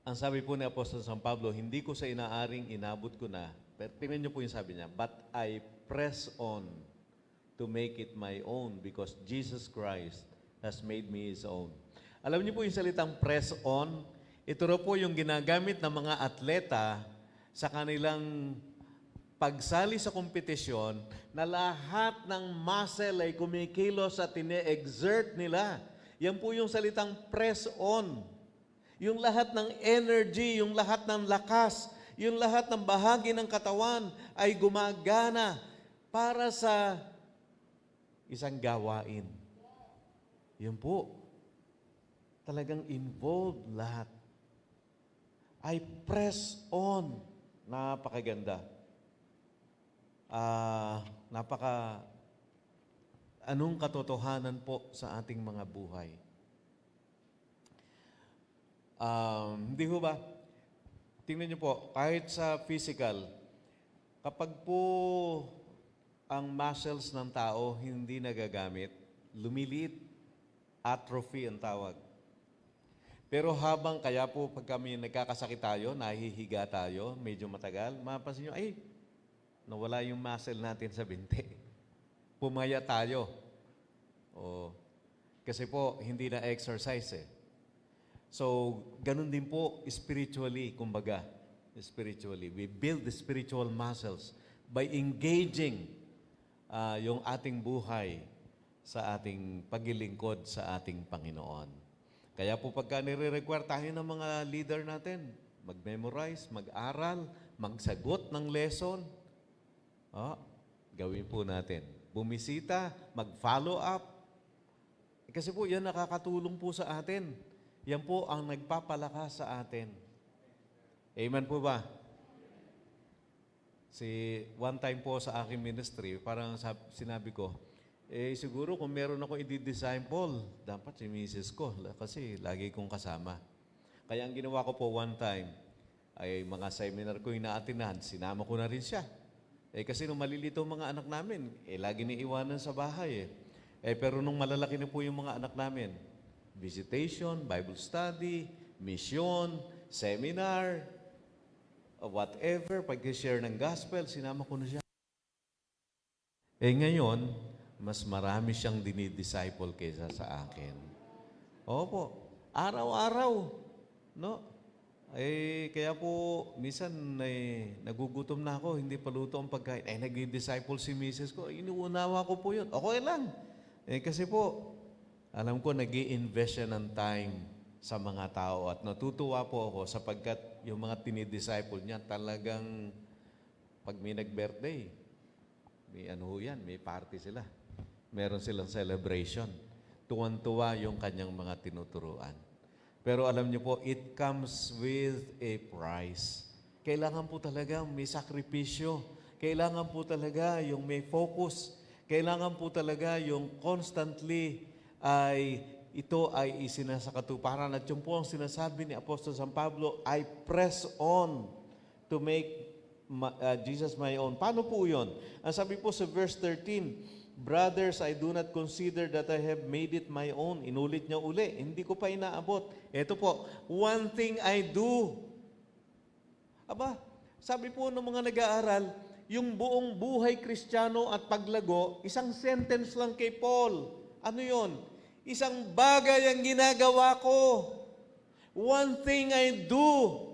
Ang sabi po ni Apostol San Pablo, hindi ko sa inaaring inabot ko na, pero tingnan niyo po yung sabi niya, but I press on to make it my own because Jesus Christ has made me His own. Alam niyo po yung salitang press on, ito raw po yung ginagamit ng mga atleta sa kanilang pagsali sa kompetisyon na lahat ng muscle ay kumikilos at tine-exert nila. Yan po yung salitang press on. Yung lahat ng energy, yung lahat ng lakas, yung lahat ng bahagi ng katawan ay gumagana para sa isang gawain. Yun po. Talagang involved lahat. I press on. Napakaganda. Anong katotohanan po sa ating mga buhay? Hindi ho ba? Tingnan niyo po, kahit sa physical, kapag po ang muscles ng tao hindi nagagamit, lumiliit, atrophy ang tawag. Pero habang kaya po pag kami nagkakasakit tayo, nahihiga tayo, medyo matagal, mapapansin nyo, ay, nawala yung muscle natin sa binti. Pumaya tayo. Kasi po, hindi na exercise eh. So, ganun din po spiritually, kumbaga. Spiritually. We build the spiritual muscles by engaging yung ating buhay sa ating paglilingkod sa ating Panginoon. Kaya po pagka nire-require tayo ng mga leader natin, mag-memorize, mag-aral, magsagot ng lesson, gawin po natin. Bumisita, mag-follow up. Kasi po yan nakakatulong po sa atin. Yan po ang nagpapalakas sa atin. Amen po ba? One time po sa aking ministry, parang sinabi ko, siguro kung meron ako i-disciple, dapat si misis ko kasi lagi kong kasama. Kaya ang ginawa ko po one time, ay mga seminar ko inaatinan, sinama ko na rin siya. Kasi nung malilito mga anak namin, lagi niiwanan sa bahay pero nung malalaki na po yung mga anak namin, visitation, Bible study, mission, seminar, whatever, pag-share ng gospel, sinama ko na siya. Ngayon, mas marami siyang dinidisciple kaysa sa akin. Opo, araw-araw, no? Kaya po, minsan nagugutom na ako, hindi pa luto ang pagkain. Nag-disciple si misis ko, inuunawa ko po yun. Okay lang. Kasi po, alam ko, nag-i-invest siya ng time sa mga tao at natutuwa po ako sapagkat yung mga tinidisciple niya talagang pag may nag-birthday, may may party sila. Meron silang celebration. Tuwan-tuwa yung kanyang mga tinuturuan. Pero alam niyo po, it comes with a price. Kailangan po talaga may sakripisyo. Kailangan po talaga yung may focus. Kailangan po talaga yung constantly ay ito ay isinasakatuparan. At yung po ang sinasabi ni Apostol San Pablo, I press on to make Jesus my own. Paano po yun? Ang sabi po sa verse 13, Brothers, I do not consider that I have made it my own. Inulit niya uli. Hindi ko pa inaabot. Ito po, one thing I do. Aba, sabi po ng mga nag-aaral, yung buong buhay Kristiyano at paglago, isang sentence lang kay Paul. Ano yon? Isang bagay ang ginagawa ko. One thing I do.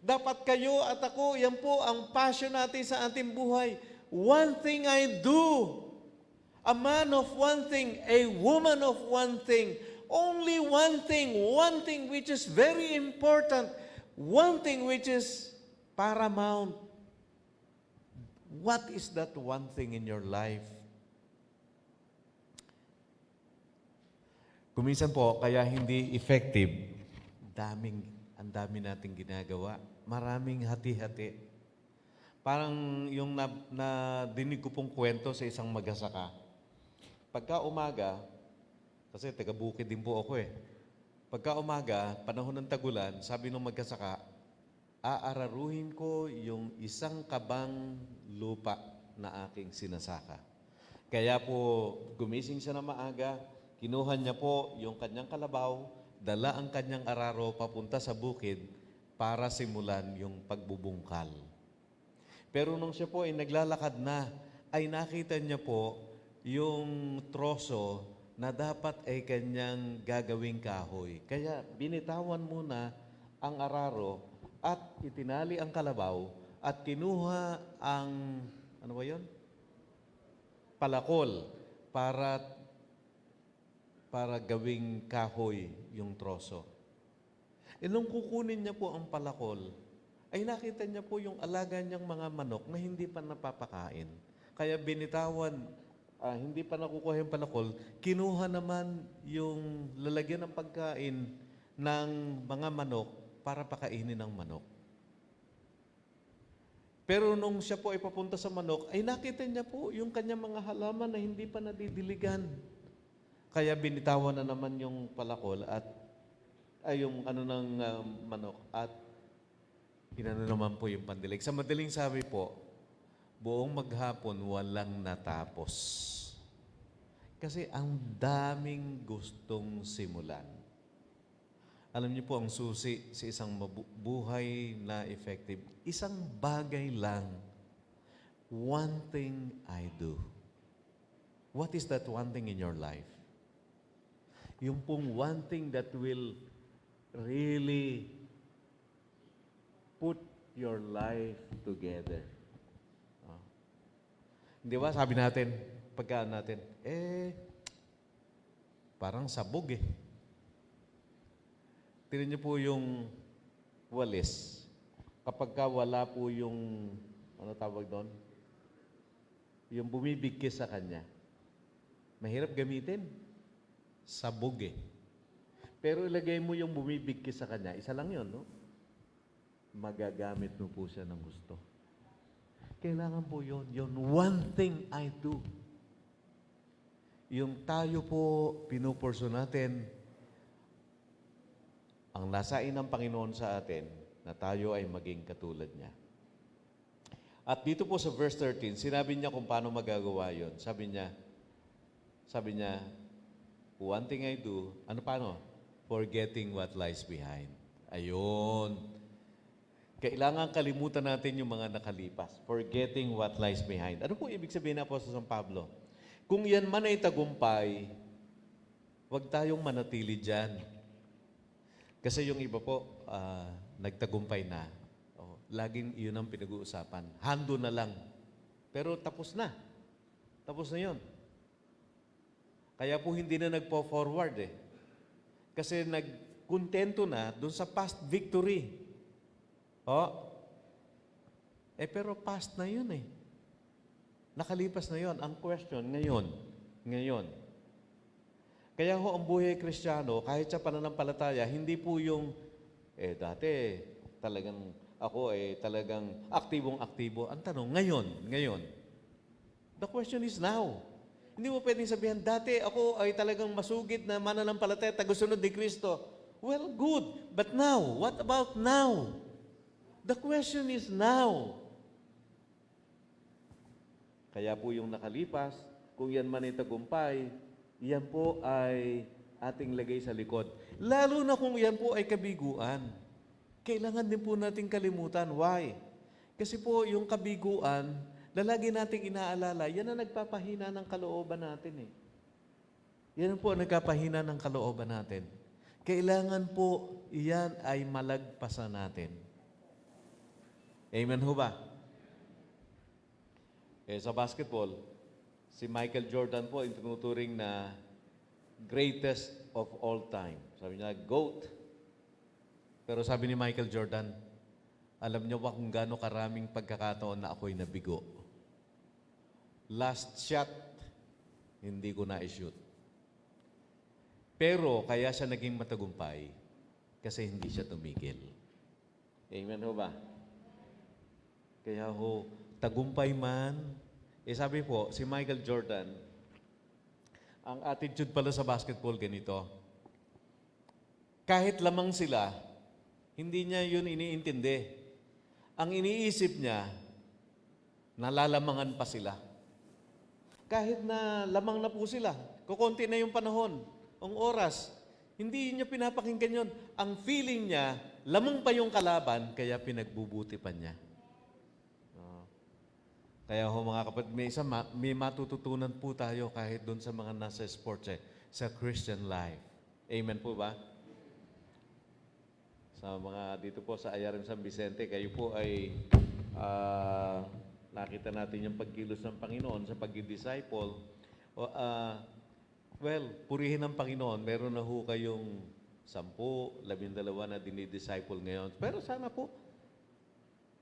Dapat kayo at ako, yan po ang passion natin sa ating buhay. One thing I do. A man of one thing, a woman of one thing. Only one thing which is very important. One thing which is paramount. What is that one thing in your life? Kuminsan po, kaya hindi effective, ang dami nating ginagawa. Maraming hati-hati. Parang yung nadinig ko pong kwento sa isang magsasaka. Pagka umaga, kasi taga-bukid din po ako Pagka umaga, panahon ng tagulan, sabi ng magsasaka, aararuhin ko yung isang kabang lupa na aking sinasaka. Kaya po, gumising siya na maaga, kinuha niya po yung kanyang kalabaw, dala ang kanyang araro papunta sa bukid para simulan yung pagbubungkal. Pero nung siya po ay naglalakad na, ay nakita niya po yung troso na dapat ay kanyang gagawing kahoy. Kaya binitawan muna ang araro at itinali ang kalabaw at kinuha ang, ano ba yun? Palakol para gawing kahoy yung troso. E nung kukunin niya po ang palakol, ay nakita niya po yung alaga niyang mga manok na hindi pa napapakain. Kaya binitawan, hindi pa nakukuha yung palakol, kinuha naman yung lalagyan ng pagkain ng mga manok para pakainin ng manok. Pero nung siya po ay papunta sa manok, ay nakita niya po yung kanyang mga halaman na hindi pa nadidiligan. Kaya binitawan na naman yung palakol at yung manok at inano naman po yung pandilig. Sa madaling sabi po, buong maghapon walang natapos. Kasi ang daming gustong simulan. Alam niyo po ang susi sa isang buhay na effective, isang bagay lang. One thing I do. What is that one thing in your life? Yung pong one thing that will really put your life together. Hindi ba? Sabi natin, pagkaan natin, parang sabog Tingnan niyo po yung walis. Kapag wala po yung, ano tawag doon? Yung bumibigkis sa kanya. Mahirap gamitin. Sabog Pero ilagay mo yung bumibigkis sa kanya, isa lang yun, no? Magagamit mo po siya ng gusto. Kailangan po yun. Yung one thing I do. Yung tayo po, pinupurso natin, ang nasain ng Panginoon sa atin, na tayo ay maging katulad niya. At dito po sa verse 13, sinabi niya kung paano magagawa yun. Sabi niya, one thing I do, paano? Forgetting what lies behind. Ayun. Kailangan kalimutan natin yung mga nakalipas. Forgetting what lies behind. Ano po ibig sabihin na Apostol San Pablo? Kung yan man ay tagumpay, huwag tayong manatili dyan. Kasi yung iba po, nagtagumpay na. Laging iyon ang pinag-uusapan. Hando na lang. Pero tapos na. Tapos na yun. Kaya po hindi na nagpo-forward Kasi nagkontento na dun sa past victory. Pero past na yun Nakalipas na yun. Ang question, ngayon. Kaya ho, ang buhay Kristiyano, kahit sa pananampalataya, hindi po yung, dati talagang ako ay talagang aktibong-aktibo. Ang tanong, ngayon. The question is now. Hindi mo pwedeng sabihin, dati ako ay talagang masugid na mananampalataya, tagusunod ni Kristo. Well, good. But now, what about now? The question is now. Kaya po yung nakalipas, kung yan man ay tagumpay, yan po ay ating lagay sa likod. Lalo na kung yan po ay kabiguan. Kailangan din po nating kalimutan. Why? Kasi po yung kabiguan, lalagi nating inaalala, yan ang nagpapahina ng kalooban natin eh. Yan po ang nagpapahina ng kalooban natin. Kailangan po iyan ay malagpasan natin. Amen ho ba? Sa basketball, si Michael Jordan po yung tinuturing na greatest of all time. Sabi niya, GOAT. Pero sabi ni Michael Jordan, alam niyo ba kung gaano karaming pagkakataon na ako'y nabigo? Last shot, hindi ko na-shoot. Pero kaya siya naging matagumpay kasi hindi siya tumigil. Amen ho ba? Kaya ho, tagumpay man, sabi po, si Michael Jordan, ang attitude pala sa basketball ganito, kahit lamang sila, hindi niya yun iniintindi. Ang iniisip niya, nalalamangan pa sila. Kahit na lamang na po sila, kukunti na yung panahon, ang oras, hindi niya pinapakinggan yun. Ang feeling niya, lamang pa yung kalaban, kaya pinagbubuti pa niya. Kaya ho mga kapatid, may matututunan po tayo kahit doon sa mga nasa sports sa Christian life. Amen po ba? Sa mga dito po sa IRM San Vicente, kayo po ay nakita natin yung pagkilos ng Panginoon sa pag-disciple. Well, purihin ng Panginoon. Meron na ho kayong 10, 12 na dinidisciple ngayon. Pero sana po,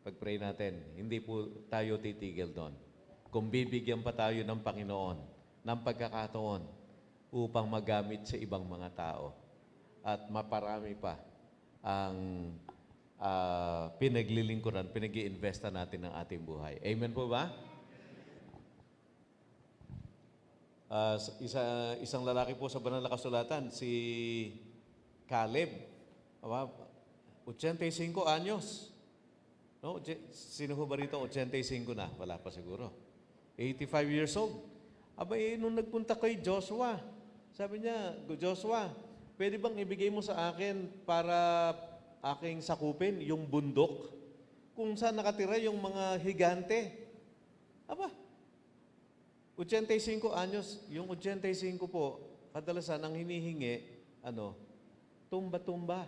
pag-pray natin, hindi po tayo titigil doon. Kung bibigyan pa tayo ng Panginoon ng pagkakataon upang magamit sa ibang mga tao at maparami pa ang pinaglilingkuran, pinag-iinvesta natin ng ating buhay. Amen po ba? Isang lalaki po sa banal na kasulatan, si Caleb, 85 anyos. No? Sino ho ba rito? 85 na? Wala pa siguro. 85 years old. Nung nagpunta kay Joshua, sabi niya, Joshua, pwede bang ibigay mo sa akin para aking sakupin yung bundok kung saan nakatira yung mga higante? 85 anyos. Yung 85 po, kadalasan ang hinihingi, tumba-tumba.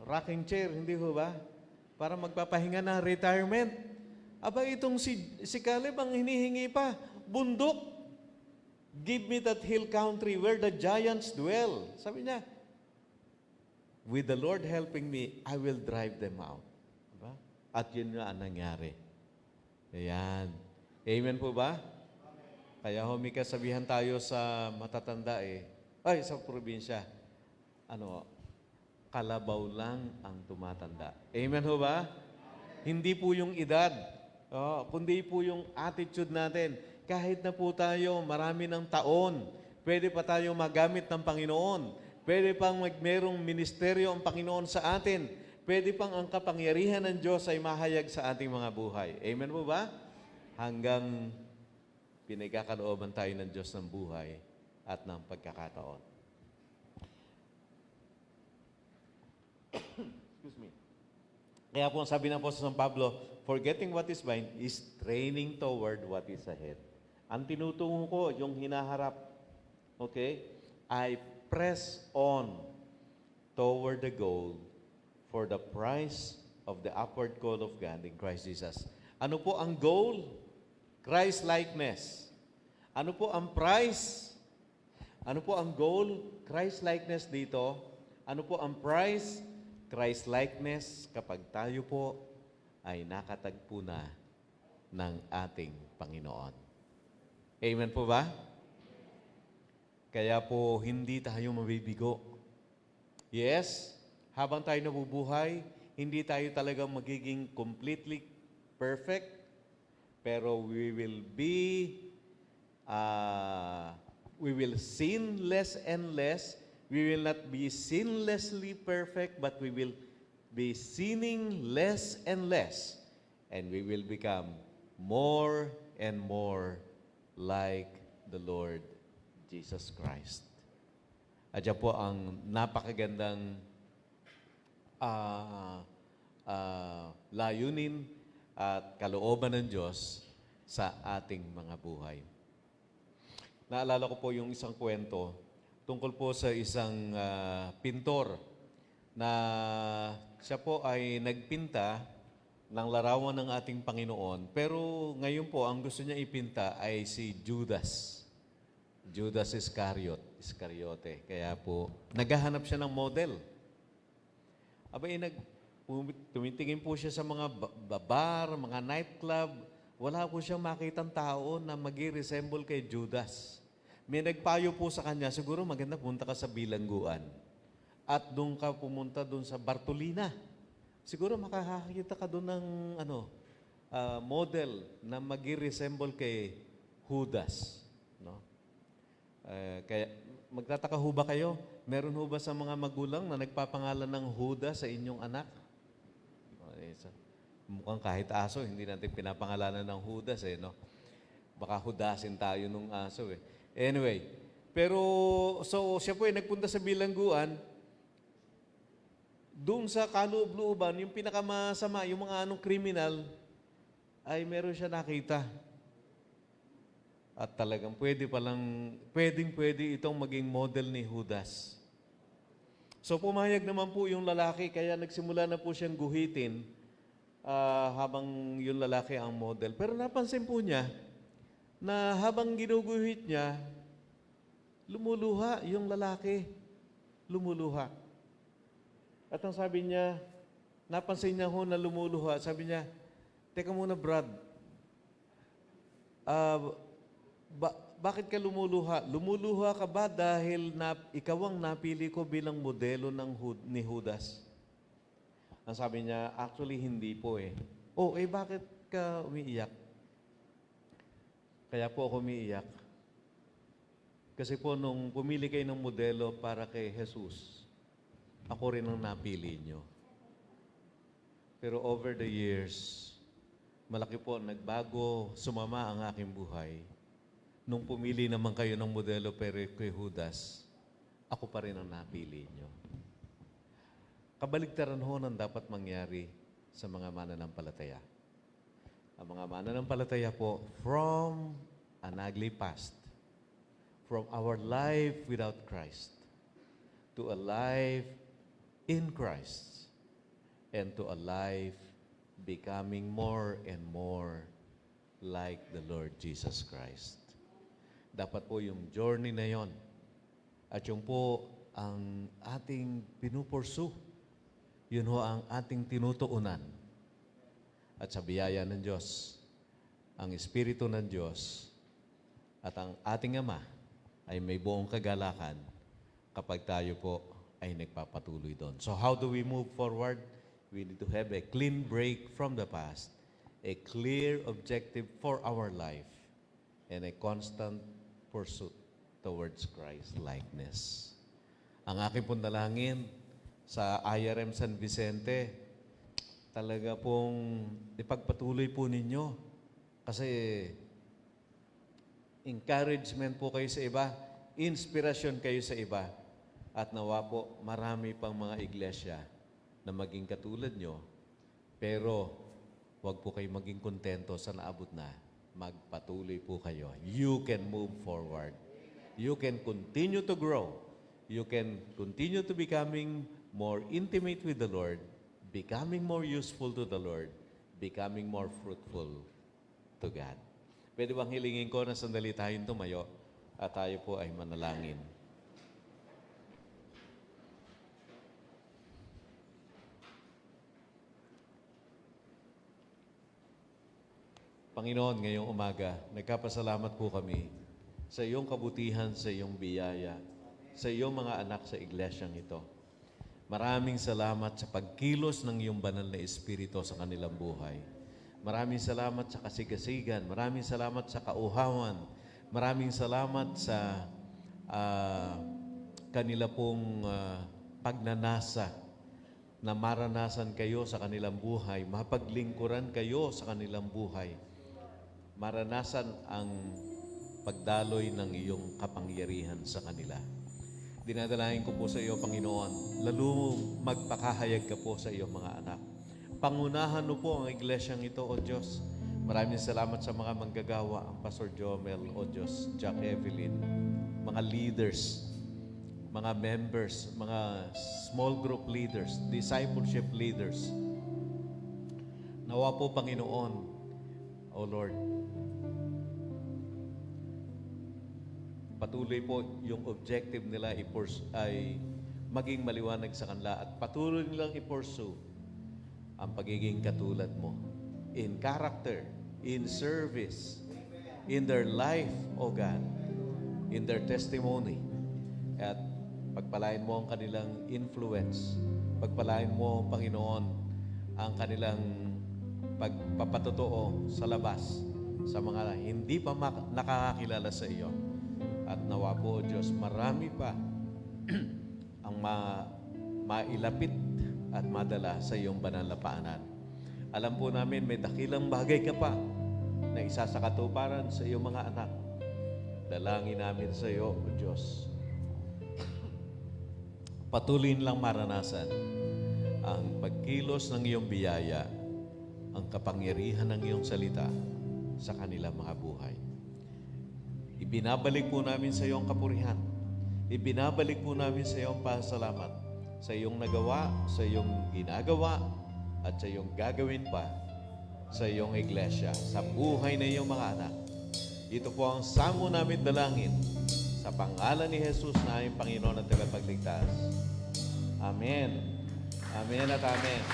Rocking chair, hindi ho ba? Para magpapahinga na retirement. Itong si Caleb ang hinihingi pa, bundok. Give me that hill country where the giants dwell. Sabi niya, with the Lord helping me, I will drive them out. Diba? At yun na ang nangyari. Ayan. Amen po ba? Kaya may kasabihan tayo sa matatanda sa probinsya, kalabaw lang ang tumatanda. Amen ho ba? Hindi po yung edad, kundi po yung attitude natin. Kahit na po tayo marami ng taon, pwede pa tayo magamit ng Panginoon. Pwede pang merong ministeryo ang Panginoon sa atin. Pwede pang ang kapangyarihan ng Diyos ay mahayag sa ating mga buhay. Amen po ba? Hanggang pinagkakalooban tayo ng Diyos ng buhay at ng pagkakataon. Excuse me. Kaya po sabi ng Apostol San Pablo, forgetting what is behind is training toward what is ahead. Ang tinutungo ko, yung hinaharap. Okay? I press on toward the goal for the prize of the upward call of God in Christ Jesus. Ano po ang goal? Christ-likeness. Ano po ang prize? Ano po ang goal? Christ-likeness dito. Ano po ang prize? Christ-likeness kapag tayo po ay nakatagpo na ng ating Panginoon. Amen po ba? Kaya po hindi tayo mabibigo. Yes, habang tayo nabubuhay, Hindi tayo talagang magiging completely perfect, pero we will sin less and less. We will not be sinlessly perfect, but we will be sinning less and less. And we will become more and more like the Lord Jesus Christ. At yan po ang napakagandang layunin at kalooban ng Diyos sa ating mga buhay. Naalala ko po yung isang kwento tungkol po sa isang pintor na siya po ay nagpinta ng larawan ng ating Panginoon. Pero ngayon po, ang gusto niya ipinta ay si Judas. Judas Iscariote. Kaya po, naghahanap siya ng model. Abay, tumitingin po siya sa mga bar, mga nightclub. Wala po siyang makitang tao na mag-resemble kay Judas. May nagpayo po sa kanya, siguro maganda punta ka sa bilangguan. At doon ka pumunta doon sa Bartolina. Siguro makakakita ka doon ng model na mag-resemble kay Judas. No? Kaya magtataka ho ba kayo? Meron ho ba sa mga magulang na nagpapangalan ng Judas sa inyong anak? Mukhang kahit aso, hindi natin pinapangalanan ng Judas no? Baka hudasin tayo nung aso Anyway, pero so siya po ay nagpunta sa bilangguan. Doon sa kaloob-looban, yung pinakamasama, yung mga kriminal, ay meron siya nakita. At talagang pwedeng-pwede itong maging model ni Judas. So pumayag naman po yung lalaki, kaya nagsimula na po siyang guhitin habang yung lalaki ang model. Pero napansin po niya na habang ginuguhit niya, lumuluha yung lalaki. Lumuluha. At ang sabi niya, napansin niya ho na lumuluha. Sabi niya, teka muna Brad, bakit ka lumuluha? Lumuluha ka ba dahil ikaw ang napili ko bilang modelo ni Judas? Ang sabi niya, actually hindi po bakit ka umiiyak? Kaya po ako umiiyak. Kasi po nung pumili kayo ng modelo para kay Jesus, ako rin ang napili nyo. Pero over the years, malaki po nagbago, sumama ang aking buhay. Nung pumili naman kayo ng modelo pero kay Judas, ako pa rin ang napili nyo. Kabaligtaran ho ng dapat mangyari sa mga mananampalataya. Ang mga mananampalataya po, from an ugly past, from our life without Christ, to a life in Christ, and to a life becoming more and more like the Lord Jesus Christ. Dapat po yung journey na yon at yung po ang ating pinupursu. Yun ho ang ating tinutuunan. At sa biyaya ng Diyos, ang Espiritu ng Diyos at ang ating Ama ay may buong kagalakan kapag tayo po ay nagpapatuloy doon. So how do we move forward? We need to have a clean break from the past, a clear objective for our life, and a constant pursuit towards Christ-likeness. Ang aking pundalangin sa IRM San Vicente, talaga pong ipagpatuloy po ninyo. Kasi encouragement po kayo sa iba, inspirasyon kayo sa iba, at nawa po marami pang mga iglesia na maging katulad nyo. Pero wag po kayo maging kontento sa naabot na. Magpatuloy po kayo. You can move forward. You can continue to grow. You can continue to becoming more intimate with the Lord, becoming more useful to the Lord, becoming more fruitful to God. Pwede bang hilingin ko na sandali tayong tumayo at tayo po ay manalangin. Panginoon, ngayong umaga, nagkapasalamat po kami sa iyong kabutihan, sa iyong biyaya, sa iyong mga anak sa iglesyang ito. Maraming salamat sa pagkilos ng iyong banal na Espiritu sa kanilang buhay. Maraming salamat sa kasigasigan. Maraming salamat sa kauhawan. Maraming salamat sa kanila pong pagnanasa na maranasan kayo sa kanilang buhay. Mapaglingkuran kayo sa kanilang buhay. Maranasan ang pagdaloy ng iyong kapangyarihan sa kanila. Dinadalahin ko po sa iyo, Panginoon, lalo magpakahayag ka po sa iyong mga anak. Pangunahan mo po ang iglesyang ito, O Diyos. Maraming salamat sa mga manggagawa, ang Pastor Jomel, O Diyos, Jack Evelyn, mga leaders, mga members, mga small group leaders, discipleship leaders. Nawa po, Panginoon, O Lord, patuloy po yung objective nila ay maging maliwanag sa kanila at patuloy nilang i-pursue ang pagiging katulad mo in character, in service, in their life, O God, in their testimony. At pagpalain mo ang kanilang influence, pagpalain mo, Panginoon, ang kanilang pagpapatotoo sa labas sa mga hindi pa nakakakilala sa iyo. At nawa po, Diyos, marami pa ang mailapit at madala sa iyong banal na paanan. Alam po namin, may dakilang bagay ka pa na isa sa katuparan sa iyong mga anak. Dalangin namin sa iyo, O Diyos. Patuloy lang maranasan ang pagkilos ng iyong biyaya, ang kapangyarihan ng iyong salita sa kanilang mga buhay. Ibinabalik po namin sa iyo ang kapurihan. Ibinabalik po namin sa iyo ang pasalamat sa iyong nagawa, sa iyong ginagawa, at sa iyong gagawin pa sa iyong iglesia, sa buhay ng iyong mga anak. Ito po ang samo namin dalangin sa pangalan ni Jesus na aming Panginoon at Tagapagligtas. Amen. Amen at amen.